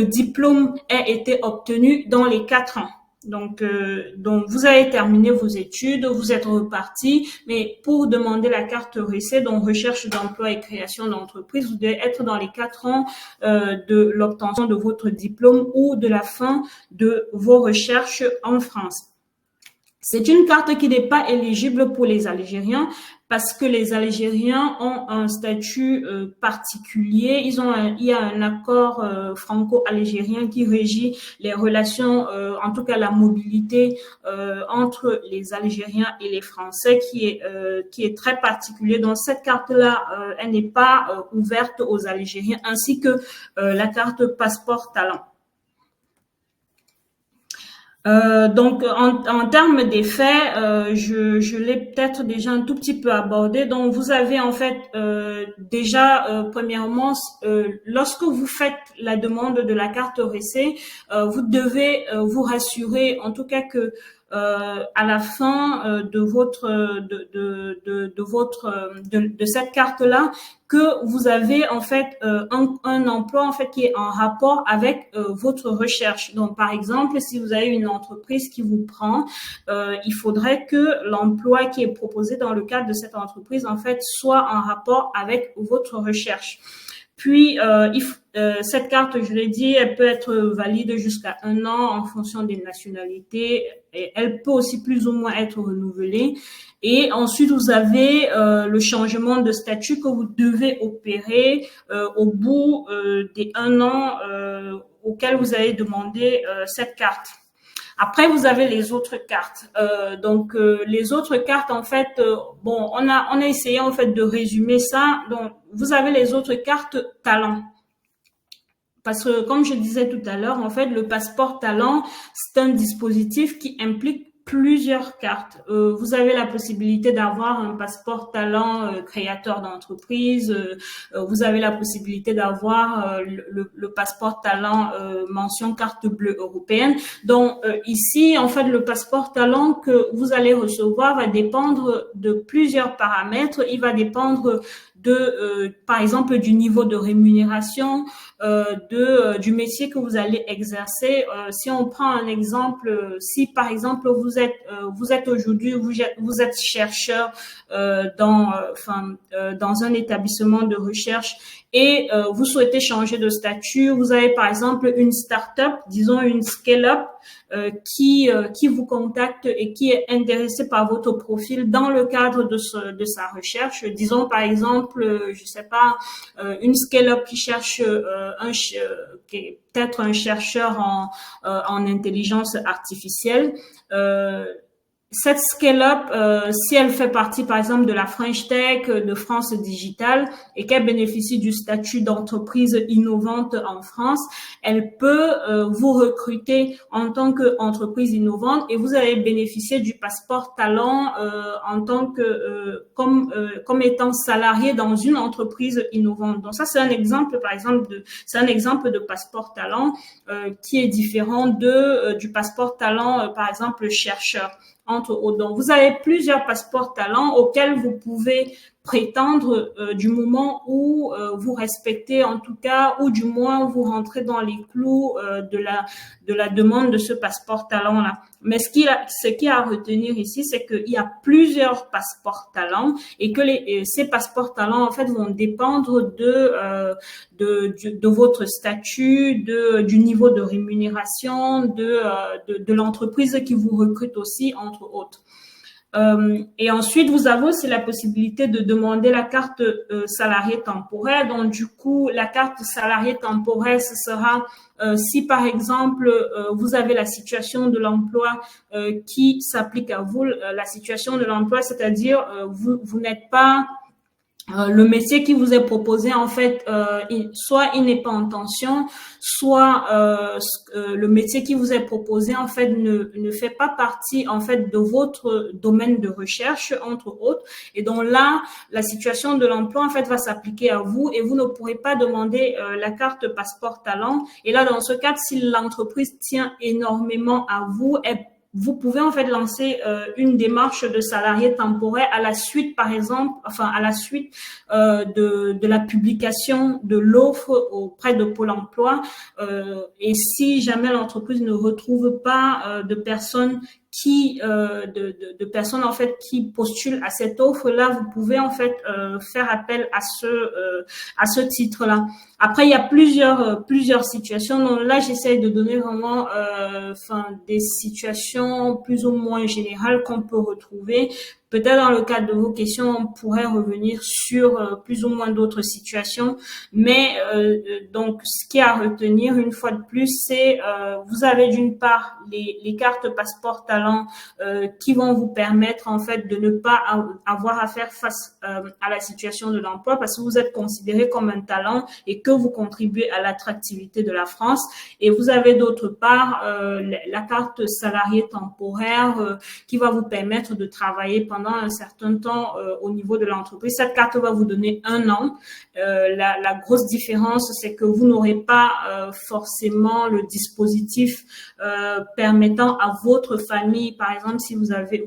diplôme ait été obtenu dans les 4 ans. Donc vous avez terminé vos études, vous êtes reparti, mais pour demander la carte RECE, donc recherche d'emploi et création d'entreprise, vous devez être dans les 4 ans de l'obtention de votre diplôme ou de la fin de vos recherches en France. C'est une carte qui n'est pas éligible pour les Algériens parce que les Algériens ont un statut particulier. Il y a un accord franco-algérien qui régit les relations, en tout cas la mobilité entre les Algériens et les Français, qui est très particulier. Donc cette carte-là, elle n'est pas ouverte aux Algériens, ainsi que la carte passeport talent. Donc en termes des faits, je l'ai peut-être déjà un tout petit peu abordé. Donc vous avez en fait déjà premièrement, lorsque vous faites la demande de la carte RC, vous devez vous rassurer en tout cas que à la fin de cette carte-là, que vous avez en fait un emploi en fait qui est en rapport avec votre recherche. Donc par exemple, si vous avez une entreprise qui vous prend, il faudrait que l'emploi qui est proposé dans le cadre de cette entreprise en fait soit en rapport avec votre recherche. Puis, cette carte, je l'ai dit, elle peut être valide jusqu'à 1 an en fonction des nationalités. Et elle peut aussi plus ou moins être renouvelée. Et ensuite, vous avez le changement de statut que vous devez opérer au bout des 1 an auquel vous avez demandé cette carte. Après, vous avez les autres cartes. Donc, les autres cartes, en fait, bon, on a essayé en fait de résumer ça. Donc, vous avez les autres cartes talent. Parce que, comme je disais tout à l'heure, en fait, le passeport talent, c'est un dispositif qui implique plusieurs cartes. Vous avez la possibilité d'avoir un passeport talent créateur d'entreprise. Vous avez la possibilité d'avoir le passeport talent mention carte bleue européenne. Donc ici, en fait, le passeport talent que vous allez recevoir va dépendre de plusieurs paramètres. Il va dépendre par exemple, du niveau de rémunération, du métier que vous allez exercer. Si on prend un exemple, si par exemple vous êtes aujourd'hui, vous êtes chercheur dans un établissement de recherche et vous souhaitez changer de statut, vous avez par exemple une start-up, disons une scale-up, qui vous contacte et qui est intéressé par votre profil dans le cadre de sa recherche. Disons par exemple, je sais pas, une scale-up qui cherche peut-être un chercheur en intelligence artificielle. Cette scale-up, si elle fait partie, par exemple, de la French Tech, de France Digital, et qu'elle bénéficie du statut d'entreprise innovante en France, elle peut vous recruter en tant qu'entreprise innovante et vous allez bénéficier du passeport talent en tant que comme étant salarié dans une entreprise innovante. Donc ça, c'est un exemple, par exemple, de passeport talent qui est différent du passeport talent, par exemple, chercheur. Entre autres. Donc, vous avez plusieurs passeports talents auxquels vous pouvez prétendre du moment où vous respectez, en tout cas, ou du moins vous rentrez dans les clous de la demande de ce passeport talent-là. Mais ce qui est à retenir ici, c'est qu'il y a plusieurs passeports talents et que ces passeports talents, en fait, vont dépendre de votre statut, du niveau de rémunération, de l'entreprise qui vous recrute aussi, entre autres. Et ensuite, vous avez aussi la possibilité de demander la carte salarié temporaire. Donc, du coup, la carte salarié temporaire, ce sera si, par exemple, vous avez la situation de l'emploi qui s'applique à vous, la situation de l'emploi, c'est-à-dire vous n'êtes pas le métier qui vous est proposé, en fait, soit il n'est pas en tension, soit le métier qui vous est proposé, en fait, ne fait pas partie, en fait, de votre domaine de recherche, entre autres. Et donc là, la situation de l'emploi, en fait, va s'appliquer à vous et vous ne pourrez pas demander la carte passeport talent. Et là, dans ce cadre, si l'entreprise tient énormément à vous, vous pouvez en fait lancer une démarche de salarié temporaire à la suite, par exemple, à la suite de la publication de l'offre auprès de Pôle emploi. Et si jamais l'entreprise ne retrouve pas de personnes de personnes en fait qui postulent à cette offre-là, vous pouvez en fait faire appel à ce titre-là. Après, il y a plusieurs situations. Donc là, j'essaie de donner vraiment des situations plus ou moins générales qu'on peut retrouver. Peut-être dans le cadre de vos questions, on pourrait revenir sur plus ou moins d'autres situations, mais donc ce qui est à retenir une fois de plus, c'est vous avez d'une part les cartes passeport talent qui vont vous permettre en fait de ne pas avoir à faire face à la situation de l'emploi parce que vous êtes considéré comme un talent et que vous contribuez à l'attractivité de la France. Et vous avez d'autre part la carte salarié temporaire qui va vous permettre de travailler pendant un certain temps au niveau de l'entreprise. Cette carte va vous donner 1 an. La grosse différence, c'est que vous n'aurez pas forcément le dispositif permettant à votre famille, par exemple, si vous avez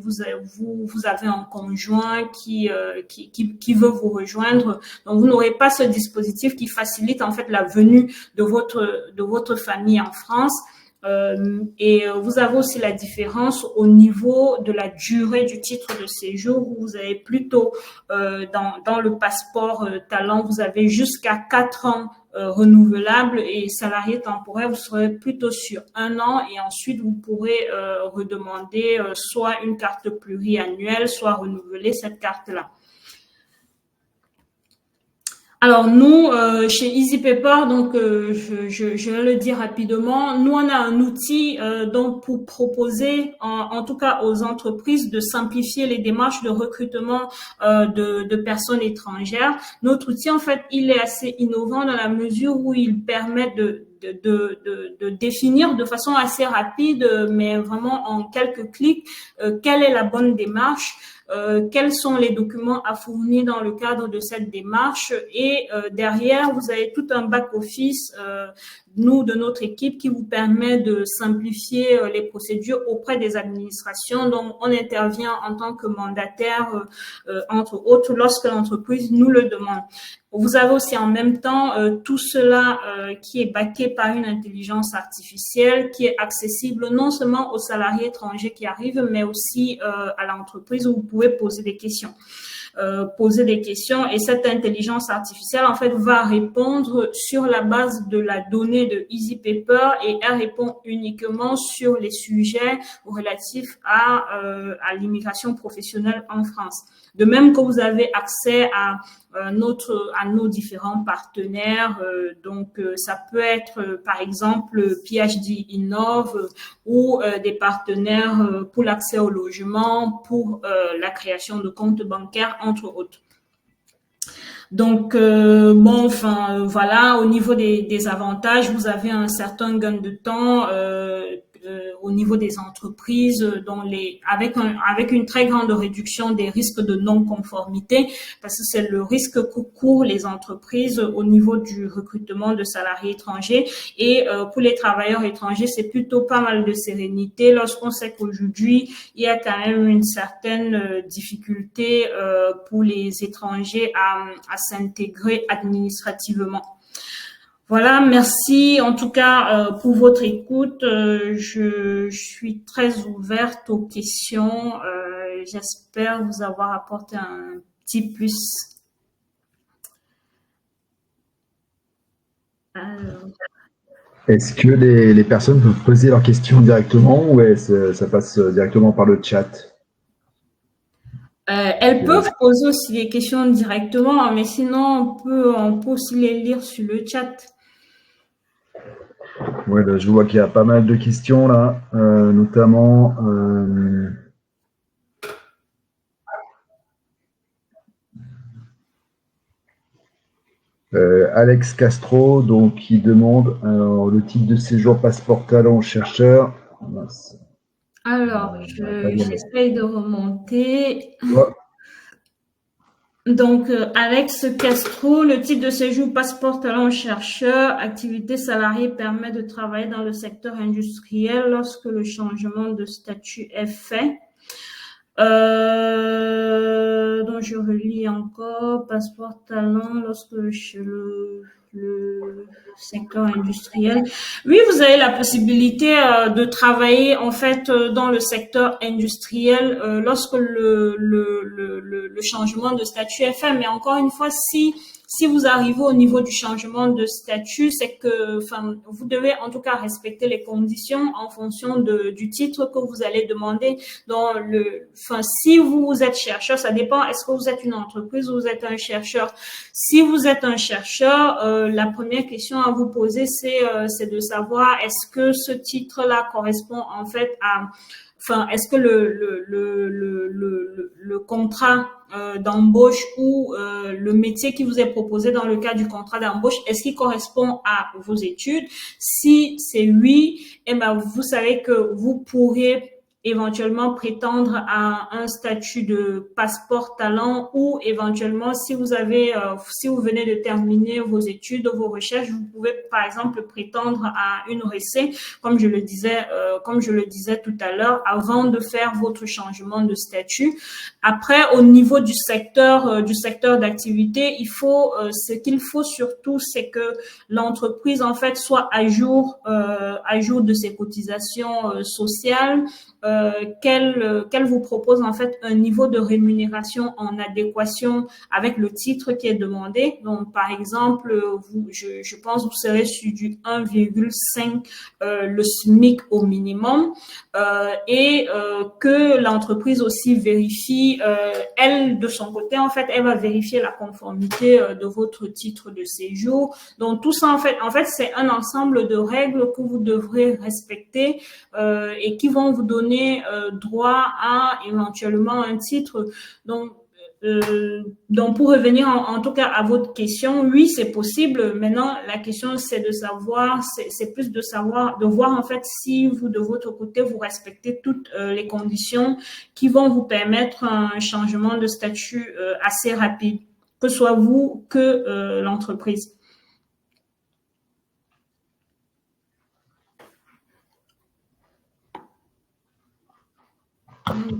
un conjoint qui veut vous rejoindre, donc vous n'aurez pas ce dispositif qui facilite en fait la venue de votre famille en France. Et vous avez aussi la différence au niveau de la durée du titre de séjour où vous avez plutôt dans le passeport talent, vous avez jusqu'à 4 ans renouvelable et salarié temporaire, vous serez plutôt sur 1 an et ensuite vous pourrez redemander soit une carte pluriannuelle, soit renouveler cette carte-là. Alors nous, chez Easy Paper, donc je vais le dire rapidement, nous on a un outil donc pour proposer, en tout cas aux entreprises, de simplifier les démarches de recrutement de personnes étrangères. Notre outil, en fait, il est assez innovant dans la mesure où il permet de définir de façon assez rapide, mais vraiment en quelques clics, quelle est la bonne démarche. Quels sont les documents à fournir dans le cadre de cette démarche et derrière vous avez tout un back office nous de notre équipe qui vous permet de simplifier les procédures auprès des administrations. Donc on intervient en tant que mandataire entre autres lorsque l'entreprise nous le demande. Vous avez aussi en même temps tout cela qui est backé par une intelligence artificielle qui est accessible non seulement aux salariés étrangers qui arrivent, mais aussi à l'entreprise où vous pouvez poser des questions. Et cette intelligence artificielle en fait va répondre sur la base de la donnée de Easy Paper et elle répond uniquement sur les sujets relatifs à l'immigration professionnelle en France. De même que vous avez accès à nos différents partenaires, donc ça peut être par exemple PhD Innov ou des partenaires pour l'accès au logement, pour la création de comptes bancaires entre autres. Donc voilà, au niveau des avantages, vous avez un certain gain de temps au niveau des entreprises avec une très grande réduction des risques de non-conformité parce que c'est le risque que courent les entreprises au niveau du recrutement de salariés étrangers et pour les travailleurs étrangers, c'est plutôt pas mal de sérénité lorsqu'on sait qu'aujourd'hui, il y a quand même une certaine difficulté pour les étrangers à s'intégrer administrativement. Voilà, merci en tout cas pour votre écoute. Je suis très ouverte aux questions. J'espère vous avoir apporté un petit plus. Alors. Est-ce que les personnes peuvent poser leurs questions directement ou ça passe directement par le chat? Elles peuvent poser aussi des questions directement, mais sinon on peut aussi les lire sur le chat. Ouais, je vois qu'il y a pas mal de questions là, notamment Alex Castro, donc qui demande le titre de séjour passeport talent chercheur. Alors, j'essaye de remonter. Ouais. Donc, Alex Castro, le titre de séjour passeport talent chercheur, activité salariée permet de travailler dans le secteur industriel lorsque le changement de statut est fait. Donc, je relis encore, passeport talent, lorsque le le secteur industriel. Oui, vous avez la possibilité de travailler en fait dans le secteur industriel lorsque le changement de statut est fait. Mais encore une fois, si vous arrivez au niveau du changement de statut, c'est que, enfin, vous devez en tout cas respecter les conditions en fonction du titre que vous allez demander. Enfin, si vous êtes chercheur, ça dépend. Est-ce que vous êtes une entreprise ou vous êtes un chercheur? Si vous êtes un chercheur, la première question à vous poser, c'est de savoir est-ce que ce titre-là correspond en fait à Enfin, est-ce que le contrat d'embauche ou le métier qui vous est proposé dans le cas du contrat d'embauche, est-ce qu'il correspond à vos études? Si c'est oui, eh ben vous savez que vous pourrez éventuellement prétendre à un statut de passeport talent ou éventuellement si vous venez de terminer vos études, vos recherches, vous pouvez par exemple prétendre à une RECE, comme je le disais tout à l'heure, avant de faire votre changement de statut. Après, au niveau du secteur d'activité, ce qu'il faut surtout, c'est que l'entreprise en fait soit à jour de ses cotisations sociales, qu'elle vous propose en fait un niveau de rémunération en adéquation avec le titre qui est demandé. Donc, par exemple, je pense que vous serez sur du 1,5 le SMIC au minimum et que l'entreprise aussi vérifie, elle de son côté en fait, elle va vérifier la conformité de votre titre de séjour. Donc tout ça en fait c'est un ensemble de règles que vous devrez respecter et qui vont vous donner droit à éventuellement un titre. Donc pour revenir en tout cas à votre question, oui, c'est possible. Maintenant, la question c'est de savoir, c'est plus de voir en fait si vous de votre côté vous respectez toutes les conditions qui vont vous permettre un changement de statut assez rapide, que ce soit vous que l'entreprise.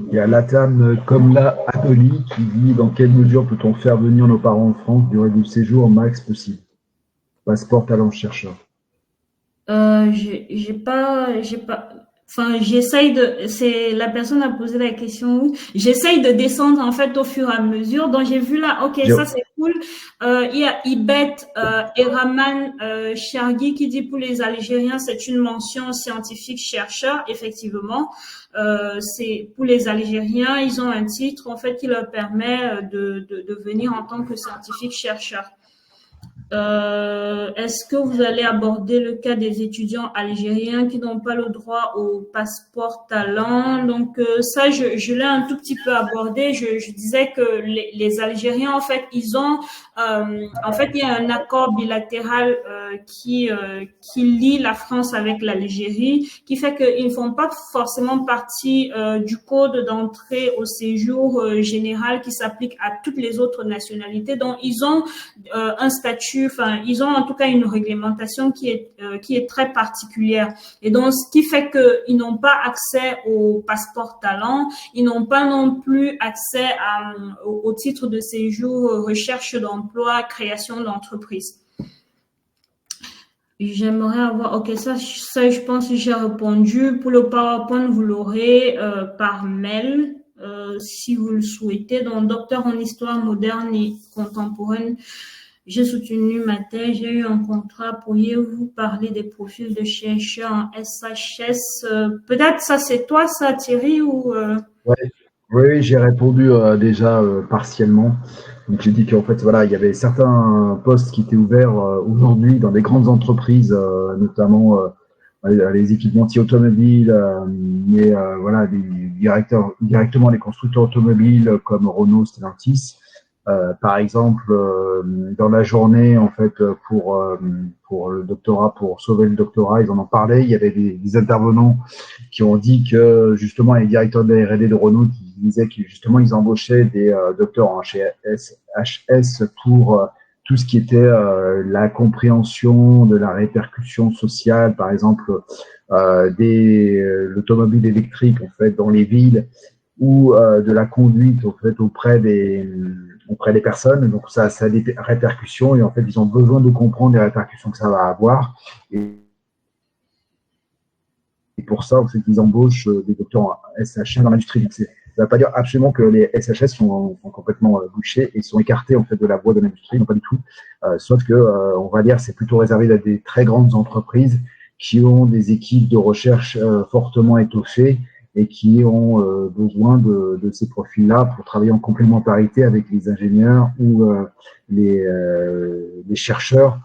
Il y a Latam Komla Atoli qui dit dans quelle mesure peut-on faire venir nos parents en France, durée du séjour max possible? Passeport talent chercheur. J'ai pas, enfin, c'est la personne a posé la question. J'essaye de descendre en fait au fur et à mesure. Donc j'ai vu là, ok, ça c'est cool. Il y a Ibet Eraman Chergui qui dit pour les Algériens c'est une mention scientifique chercheur. Effectivement, c'est pour les Algériens, ils ont un titre en fait qui leur permet de venir en tant que scientifique chercheur. Est-ce que vous allez aborder le cas des étudiants algériens qui n'ont pas le droit au passeport talent? Donc ça, je l'ai un tout petit peu abordé. Je disais que les Algériens, en fait, il y a un accord bilatéral qui lie la France avec l'Algérie, qui fait qu'ils ne font pas forcément partie du code d'entrée au séjour général qui s'applique à toutes les autres nationalités. Donc, ils ont un statut, enfin, ils ont en tout cas une réglementation qui est très particulière. Et donc, ce qui fait qu'ils n'ont pas accès au passeport talent, ils n'ont pas non plus accès au titre de séjour recherche d'emploi, création d'entreprise. J'aimerais avoir, ok, ça, je pense que j'ai répondu. Pour le PowerPoint, vous l'aurez par mail. Si vous le souhaitez. Donc, docteur en histoire moderne et contemporaine, j'ai soutenu ma thèse, j'ai eu un contrat. Pourriez-vous parler des profils de chercheurs en SHS? Peut-être ça, c'est toi, ça, Thierry, ou Oui, j'ai répondu déjà partiellement. Donc, j'ai dit qu'en fait, voilà, il y avait certains postes qui étaient ouverts aujourd'hui dans des grandes entreprises, notamment les équipementiers automobiles, mais voilà, directement les constructeurs automobiles comme Renault, Stellantis. Par exemple, dans la journée, en fait, pour le doctorat, pour sauver le doctorat, ils en ont parlé. Il y avait des intervenants qui ont dit que justement les directeurs de la R&D de Renault qui disaient que justement ils embauchaient des docteurs en HS pour tout ce qui était la compréhension de la répercussion sociale, par exemple l'automobile électrique en fait dans les villes ou de la conduite en fait auprès auprès des personnes. Donc ça a des répercussions et en fait, ils ont besoin de comprendre les répercussions que ça va avoir. Et pour ça, on sait qu'ils embauchent des docteurs en SHS dans l'industrie mixée. Ça ne veut pas dire absolument que les SHS sont complètement bouchés et sont écartés en fait de la voie de l'industrie, non pas du tout. Sauf que, on va dire, c'est plutôt réservé à des très grandes entreprises qui ont des équipes de recherche fortement étoffées et qui ont besoin de ces profils-là pour travailler en complémentarité avec les ingénieurs ou les chercheurs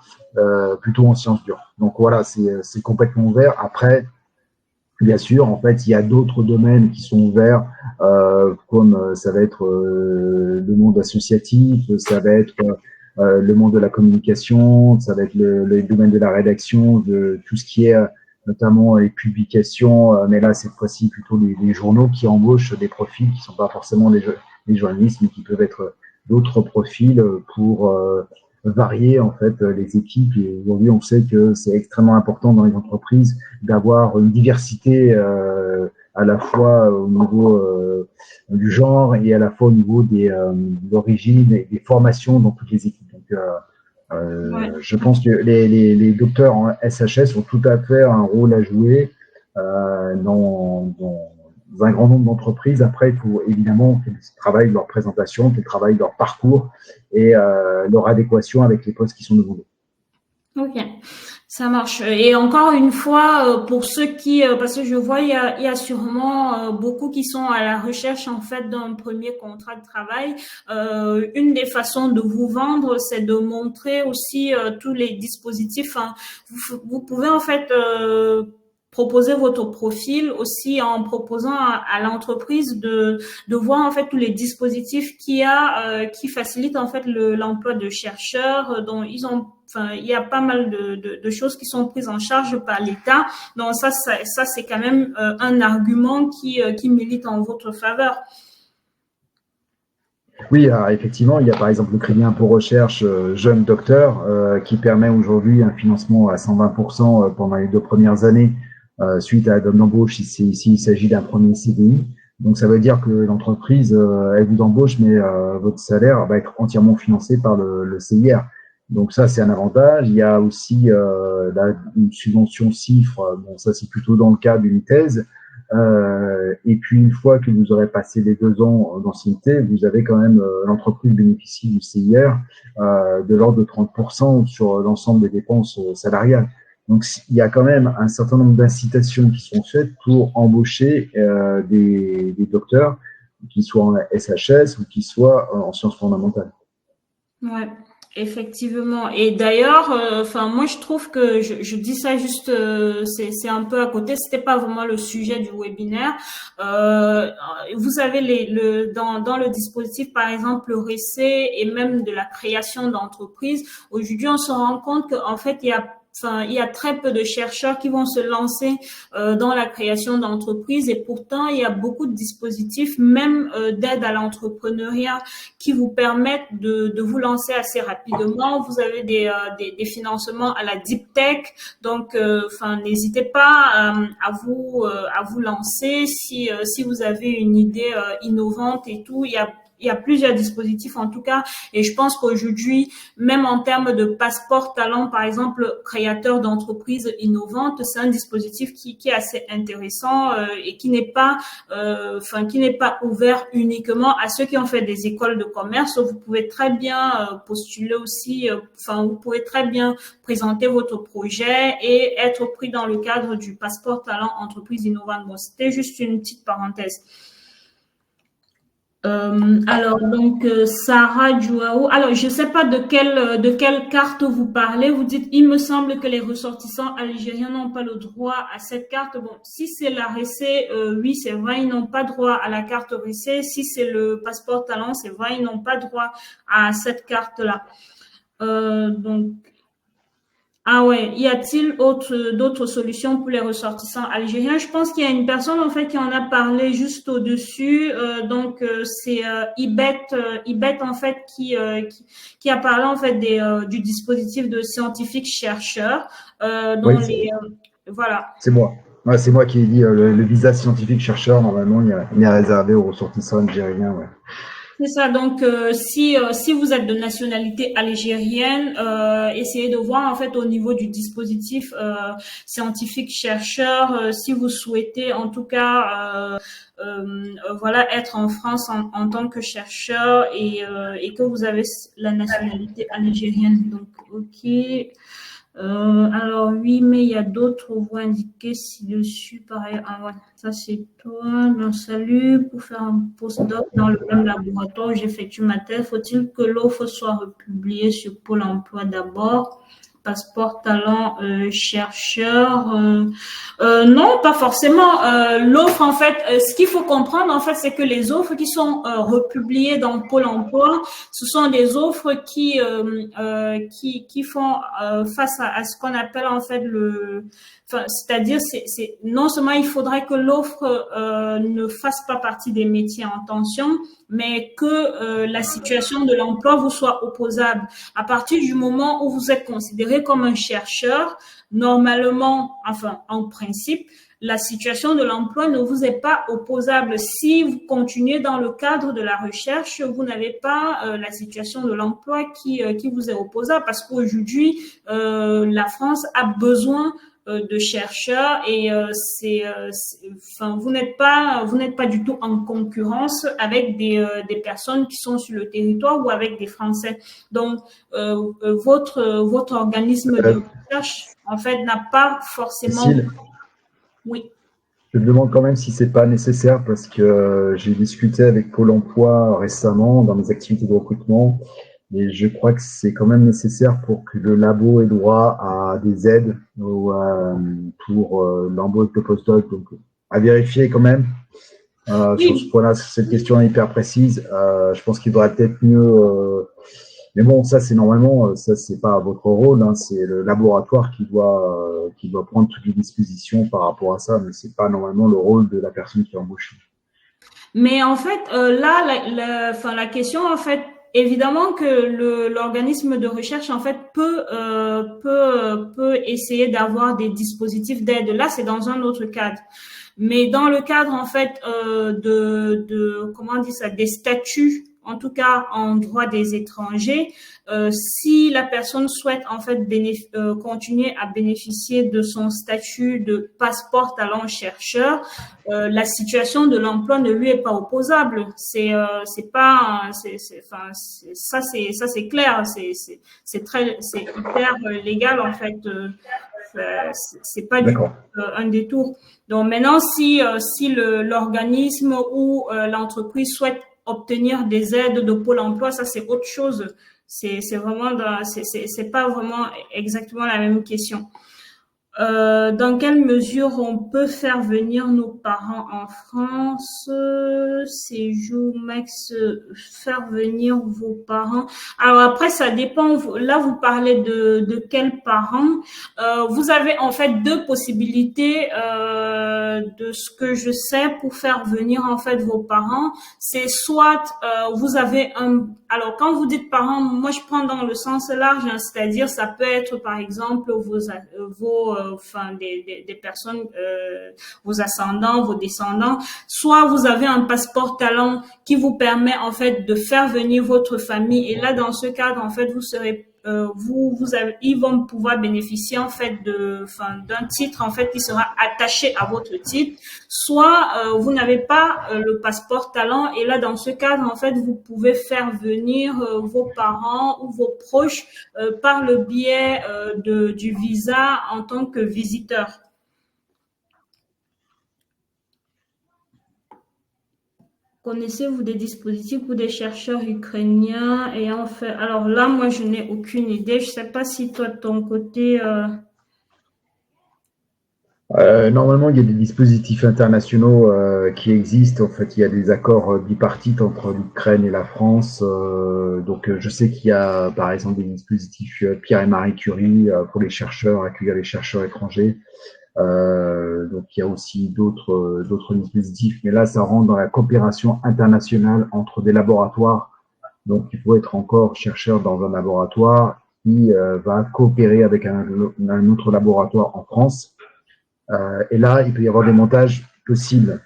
plutôt en sciences dures. Donc voilà, c'est complètement ouvert. Après, bien sûr, en fait, il y a d'autres domaines qui sont ouverts, comme ça va être le monde associatif, ça va être le monde de la communication, ça va être le domaine de la rédaction, de tout ce qui est notamment les publications, mais là, cette fois-ci, plutôt les journaux qui embauchent des profils qui ne sont pas forcément des journalistes, mais qui peuvent être d'autres profils pour varier en fait les équipes. Et aujourd'hui, on sait que c'est extrêmement important dans les entreprises d'avoir une diversité à la fois au niveau du genre et à la fois au niveau de l'origine et des formations dans toutes les équipes. Donc, je pense que les docteurs en SHS ont tout à fait un rôle à jouer dans un grand nombre d'entreprises. Après, il faut évidemment qu'ils travaillent leur présentation, qu'ils travaillent leur parcours et leur adéquation avec les postes qui sont demandés. Ok, ça marche. Et encore une fois, pour ceux qui, parce que je vois, il y a sûrement beaucoup qui sont à la recherche en fait d'un premier contrat de travail. Une des façons de vous vendre, c'est de montrer aussi tous les dispositifs. Hein. Vous pouvez en fait proposer votre profil aussi en proposant à l'entreprise de voir en fait tous les dispositifs qu'il y a qui facilitent en fait l'emploi de chercheurs dont ils ont. Enfin, il y a pas mal de choses qui sont prises en charge par l'État. Donc ça c'est quand même un argument qui milite en votre faveur. Oui, effectivement, il y a par exemple le crédit impôt recherche jeune docteur qui permet aujourd'hui un financement à 120% pendant les 2 premières années suite à la donne d'embauche s'il s'agit d'un premier CDI. Donc ça veut dire que l'entreprise, elle vous embauche, mais votre salaire va être entièrement financé par le CIR. Donc ça, c'est un avantage. Il y a aussi une subvention CIFRE. Bon, ça, c'est plutôt dans le cas d'une thèse. Et puis, une fois que vous aurez passé les 2 ans d'ancienneté, vous avez quand même, l'entreprise bénéficie du CIR de l'ordre de 30% sur l'ensemble des dépenses salariales. Donc, il y a quand même un certain nombre d'incitations qui sont faites pour embaucher des docteurs, qui soient en SHS ou qui soient en sciences fondamentales. Ouais. Effectivement. Et d'ailleurs, enfin moi je trouve que je dis ça juste, c'est un peu à côté. C'était pas vraiment le sujet du webinaire. Vous avez dans le dispositif par exemple le RECE et même de la création d'entreprises. Aujourd'hui, on se rend compte qu'en fait il y a très peu de chercheurs qui vont se lancer dans la création d'entreprises et pourtant il y a beaucoup de dispositifs, même d'aide à l'entrepreneuriat, qui vous permettent de vous lancer assez rapidement. Vous avez des financements à la deep tech, donc n'hésitez pas à vous lancer si vous avez une idée innovante et tout. Il y a plusieurs dispositifs en tout cas, et je pense qu'aujourd'hui, même en termes de passeport talent, par exemple, créateur d'entreprises innovantes, c'est un dispositif qui est assez intéressant et qui n'est pas ouvert uniquement à ceux qui ont fait des écoles de commerce. Vous pouvez très bien postuler aussi, vous pouvez très bien présenter votre projet et être pris dans le cadre du passeport talent entreprise innovante. Bon, c'était juste une petite parenthèse. Alors donc Sarah Joao. Alors je sais pas de quelle carte vous parlez. Vous dites il me semble que les ressortissants algériens n'ont pas le droit à cette carte. Bon, si c'est la RECE, oui c'est vrai ils n'ont pas droit à la carte RECE. Si c'est le passeport talent, c'est vrai ils n'ont pas droit à cette carte là. Donc ah ouais, y a-t-il d'autres solutions pour les ressortissants algériens? Je pense qu'il y a une personne en fait qui en a parlé juste au-dessus. C'est Ibet en fait qui a parlé en fait du dispositif de scientifiques chercheurs dont Oui, voilà. c'est moi. Ouais, c'est moi qui ai dit le visa scientifique chercheur, normalement, il est réservé aux ressortissants algériens. Ouais. C'est ça. Donc, si vous êtes de nationalité algérienne, essayez de voir en fait au niveau du dispositif scientifique chercheur, si vous souhaitez en tout cas, voilà, être en France en tant que chercheur et que vous avez la nationalité algérienne. Donc, ok. Alors oui, mais il y a d'autres voies indiquées ci-dessus. Pareil, ah ouais, ça c'est toi. Donc, salut, pour faire un postdoc dans le même laboratoire où j'effectue ma thèse, faut-il que l'offre soit republiée sur Pôle emploi d'abord? Passeport talent chercheur. Non, pas forcément. L'offre, en fait, ce qu'il faut comprendre, en fait, c'est que les offres qui sont republiées dans Pôle emploi, ce sont des offres qui font face à ce qu'on appelle en fait enfin, c'est-à-dire c'est non seulement il faudrait que l'offre ne fasse pas partie des métiers en tension, mais que la situation de l'emploi vous soit opposable. À partir du moment où vous êtes considéré comme un chercheur, normalement, enfin en principe, la situation de l'emploi ne vous est pas opposable. Si vous continuez dans le cadre de la recherche, vous n'avez pas la situation de l'emploi qui vous est opposable parce qu'aujourd'hui, la France a besoin de chercheurs et enfin vous n'êtes pas du tout en concurrence avec des personnes qui sont sur le territoire ou avec des Français. Donc votre organisme de recherche en fait n'a pas forcément. Cécile, Oui. je me demande quand même si c'est pas nécessaire parce que j'ai discuté avec Pôle emploi récemment dans mes activités de recrutement et je crois que c'est quand même nécessaire pour que le labo ait droit à des aides ou, pour l'embauche de postdoc. Donc, à vérifier quand même sur ce Oui, point-là, cette question est hyper précise. Je pense qu'il faudrait peut-être mieux. Mais bon, ça c'est normalement, ça c'est pas votre rôle, hein, c'est le laboratoire qui doit prendre toutes les dispositions par rapport à ça, mais c'est pas normalement le rôle de la personne qui est embauchée. mais en fait, là, enfin, la question, en fait, évidemment que l'organisme de recherche, en fait, peut essayer d'avoir des dispositifs d'aide. Là, c'est dans un autre cadre. Mais dans le cadre, en fait, comment on dit ça, des statuts, en tout cas en droit des étrangers, si la personne souhaite en fait continuer à bénéficier de son statut de passeport talent chercheur, la situation de l'emploi ne lui est pas opposable. C'est pas, enfin, ça c'est clair, c'est hyper légal en fait. C'est pas du tout un détour. Donc maintenant, si l'organisme ou l'entreprise souhaite obtenir des aides de Pôle emploi, ça c'est autre chose. C'est vraiment c'est pas vraiment exactement la même question. Dans quelle mesure on peut faire venir nos parents en France? Séjour max, faire venir vos parents. Alors après, ça dépend. Là, vous parlez de quels parents? Vous avez en fait deux possibilités de ce que je sais pour faire venir en fait vos parents. C'est soit vous avez un. Alors quand vous dites parents, moi je prends dans le sens large, hein, c'est-à-dire ça peut être par exemple vos enfin des personnes, vos ascendants, vos descendants. Soit vous avez un passeport talent qui vous permet en fait de faire venir votre famille. Et là, dans ce cadre, en fait, vous serez ils vont pouvoir bénéficier en fait d'un titre en fait qui sera attaché à votre titre. Soit vous n'avez pas le passeport talent et là dans ce cadre en fait vous pouvez faire venir vos parents ou vos proches par le biais du visa en tant que visiteur. Connaissez-vous des dispositifs ou des chercheurs ukrainiens ayant fait... Alors là, moi, je n'ai aucune idée. Je ne sais pas si toi, de ton côté... Normalement, il y a des dispositifs internationaux qui existent. En fait, il y a des accords bipartites entre l'Ukraine et la France. Donc, je sais qu'il y a, par exemple, des dispositifs Pierre et Marie Curie pour les chercheurs, accueillir les chercheurs étrangers. Donc, il y a aussi d'autres dispositifs. Mais là, ça rentre dans la coopération internationale entre des laboratoires. Donc, il faut être encore chercheur dans un laboratoire qui va coopérer avec un autre laboratoire en France. Et là, il peut y avoir des montages possibles.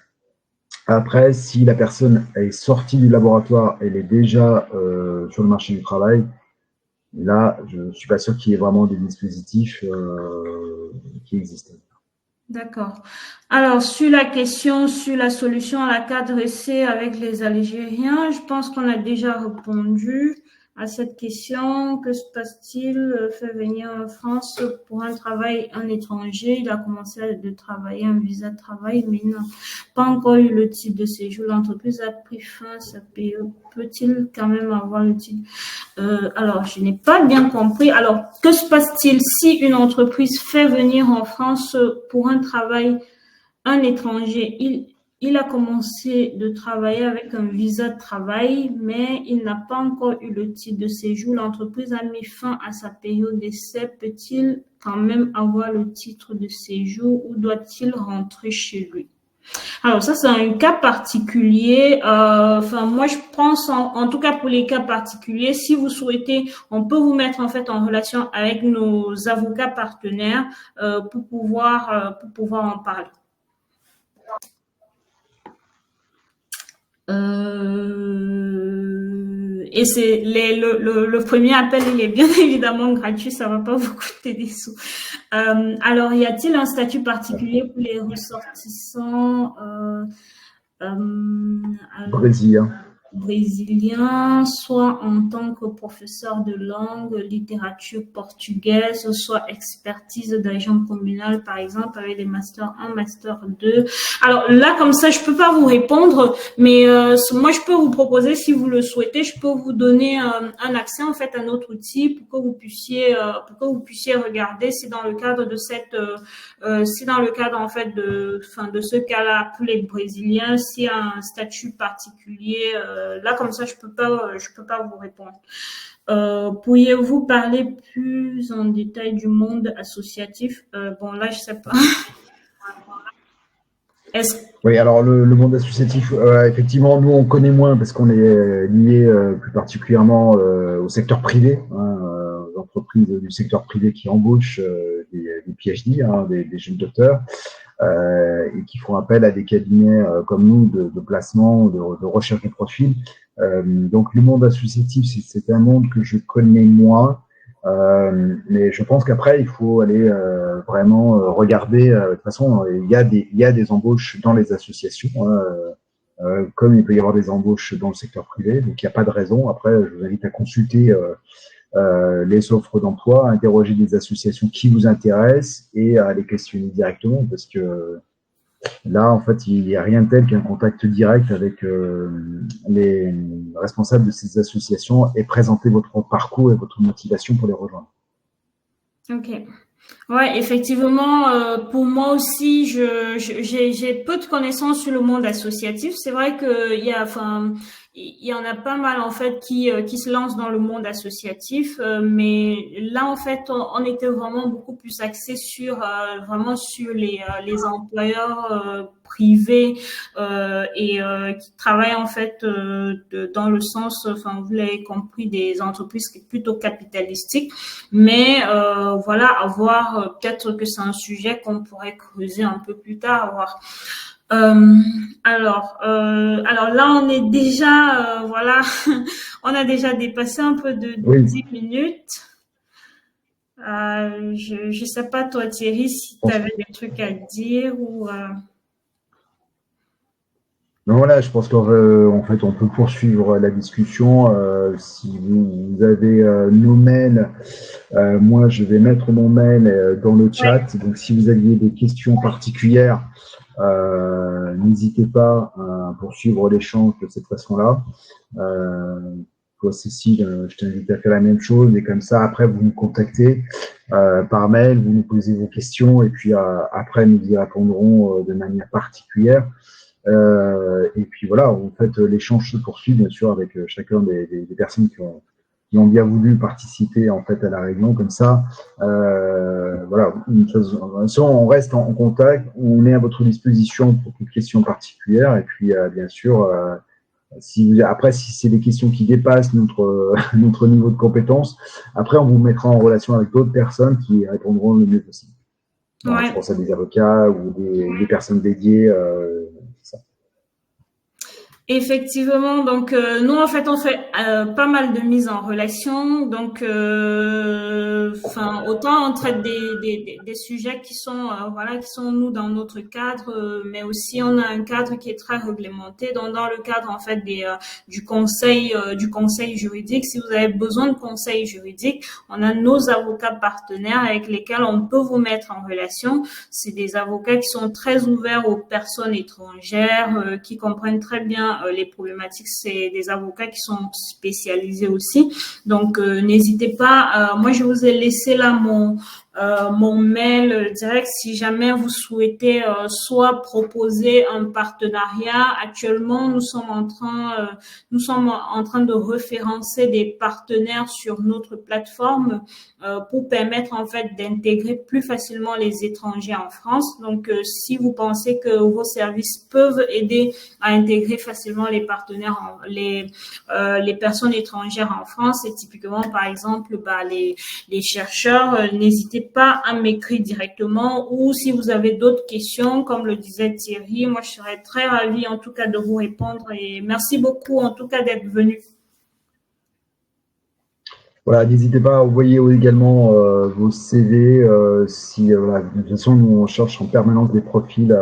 Après, si la personne est sortie du laboratoire, elle est déjà sur le marché du travail, là, je ne suis pas sûr qu'il y ait vraiment des dispositifs qui existent. D'accord. Alors, sur la question, sur la solution à la cas dressée avec les Algériens, je pense qu'on a déjà répondu à cette question. Que se passe-t-il? Fait venir en France pour un travail un étranger. Il a commencé à travailler, un visa de travail, mais il n'a pas encore eu le titre de séjour. L'entreprise a pris fin à sa période. Peut-il quand même avoir le titre? Alors, je n'ai pas bien compris. Alors, que se passe-t-il si une entreprise fait venir en France pour un travail un étranger? Il a commencé de travailler avec un visa de travail, mais il n'a pas encore eu le titre de séjour. L'entreprise a mis fin à sa période d'essai. Peut-il quand même avoir le titre de séjour ou doit-il rentrer chez lui? Alors ça, c'est un cas particulier. Enfin, moi, je pense, en tout cas pour les cas particuliers, si vous souhaitez, on peut vous mettre en fait en relation avec nos avocats partenaires pour pouvoir en parler. Et c'est le premier appel, il est bien évidemment gratuit, ça va pas vous coûter des sous. Alors, y a-t-il un statut particulier pour les ressortissants Brésilien. brésilien, soit en tant que professeur de langue, littérature portugaise, soit expertise d'agent communal, par exemple, avec des masters 1, master 2. Alors là, comme ça, je peux pas vous répondre, mais moi, je peux vous proposer, si vous le souhaitez, je peux vous donner un accès, en fait, à notre outil pour que vous puissiez regarder si dans le cadre de si dans le cadre, en fait, de ce cas-là, pour les Brésiliens, s'il y a un statut particulier, là, comme ça, je peux pas vous répondre. Pourriez-vous parler plus en détail du monde associatif? Bon, là, je sais pas. Est-ce Oui, alors le monde associatif, effectivement, nous on connaît moins parce qu'on est lié plus particulièrement au secteur privé, hein, aux entreprises du secteur privé qui embauchent des PhD, hein, des jeunes docteurs, et qui font appel à des cabinets comme nous de placement, de recherche de profil. Donc le monde associatif, c'est un monde que je connais moins. Mais je pense qu'après, il faut aller vraiment regarder. De toute façon, il y a des embauches dans les associations, hein, comme il peut y avoir des embauches dans le secteur privé. Donc, il n'y a pas de raison. Après, je vous invite à consulter les offres d'emploi, à interroger des associations qui vous intéressent et à les questionner directement parce que là, en fait, il n'y a rien de tel qu'un contact direct avec les responsables de ces associations et présenter votre parcours et votre motivation pour les rejoindre. Ok. Ouais, effectivement, pour moi aussi, j'ai peu de connaissances sur le monde associatif. C'est vrai que il y en a pas mal en fait qui se lancent dans le monde associatif, mais là en fait, on était vraiment beaucoup plus axé sur vraiment sur les employeurs privés qui travaillent en fait dans le sens, enfin vous l'avez compris, des entreprises plutôt capitalistiques. Mais voilà, peut-être que c'est un sujet qu'on pourrait creuser un peu plus tard. Voir. Alors là, on est déjà, voilà, on a déjà dépassé un peu de Oui. 10 minutes. Je sais pas toi Thierry si tu avais des trucs à dire ou. Donc voilà, je pense qu'en fait, on peut poursuivre la discussion. Si vous avez nos mails, moi, je vais mettre mon mail dans le chat. Ouais. Donc, si vous aviez des questions particulières, n'hésitez pas à poursuivre l'échange de cette façon-là. Toi, Cécile, je t'invite à faire la même chose. Et comme ça, après, vous nous contactez par mail, vous nous posez vos questions et puis après, nous y répondrons de manière particulière. Et puis voilà, en fait, l'échange se poursuit bien sûr avec chacun des personnes qui ont bien voulu participer en fait à la réunion. Comme ça, voilà, on reste en contact, on est à votre disposition pour toute question particulière. Et puis bien sûr, après si c'est des questions qui dépassent notre niveau de compétence, après on vous mettra en relation avec d'autres personnes qui répondront le mieux possible. Voilà, Ouais. je pense à des avocats ou des personnes dédiées. Ça. Effectivement, donc nous en fait on fait pas mal de mise en relation, donc enfin autant on traite des sujets qui sont voilà qui sont nous dans notre cadre, mais aussi on a un cadre qui est très réglementé. Donc dans le cadre en fait du conseil juridique, si vous avez besoin de conseil juridique, on a nos avocats partenaires avec lesquels on peut vous mettre en relation. C'est des avocats qui sont très ouverts aux personnes étrangères, qui comprennent très bien les problématiques. C'est des avocats qui sont spécialisés aussi. Donc, n'hésitez pas. Moi, je vous ai laissé là mon mail direct si jamais vous souhaitez soit proposer un partenariat. Actuellement, nous sommes en train de référencer des partenaires sur notre plateforme pour permettre en fait d'intégrer plus facilement les étrangers en France. Donc, si vous pensez que vos services peuvent aider à intégrer facilement les partenaires, les personnes étrangères en France, et typiquement par exemple les chercheurs, n'hésitez pas à m'écrire directement, ou si vous avez d'autres questions, comme le disait Thierry, moi je serais très ravie en tout cas de vous répondre, et merci beaucoup en tout cas d'être venu. Voilà, n'hésitez pas à envoyer également vos CV. Si, voilà, de toute façon, nous, on cherche en permanence des profils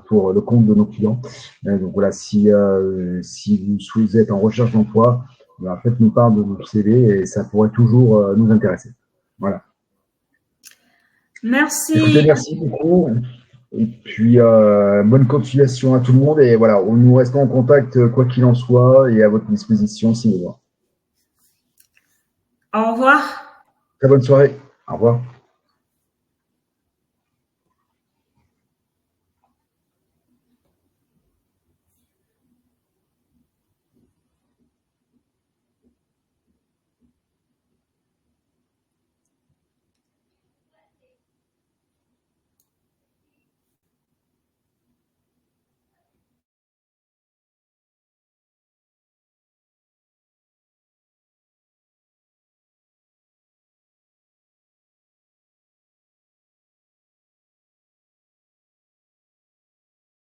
pour le compte de nos clients. Donc voilà, si vous êtes en recherche d'emploi, voilà, faites-nous part de vos CV et ça pourrait toujours nous intéresser. Voilà. Merci. Écoutez, merci beaucoup. Et puis, bonne continuation à tout le monde. Et voilà, nous restons en contact quoi qu'il en soit et à votre disposition si besoin. Au revoir. Très bonne soirée. Au revoir.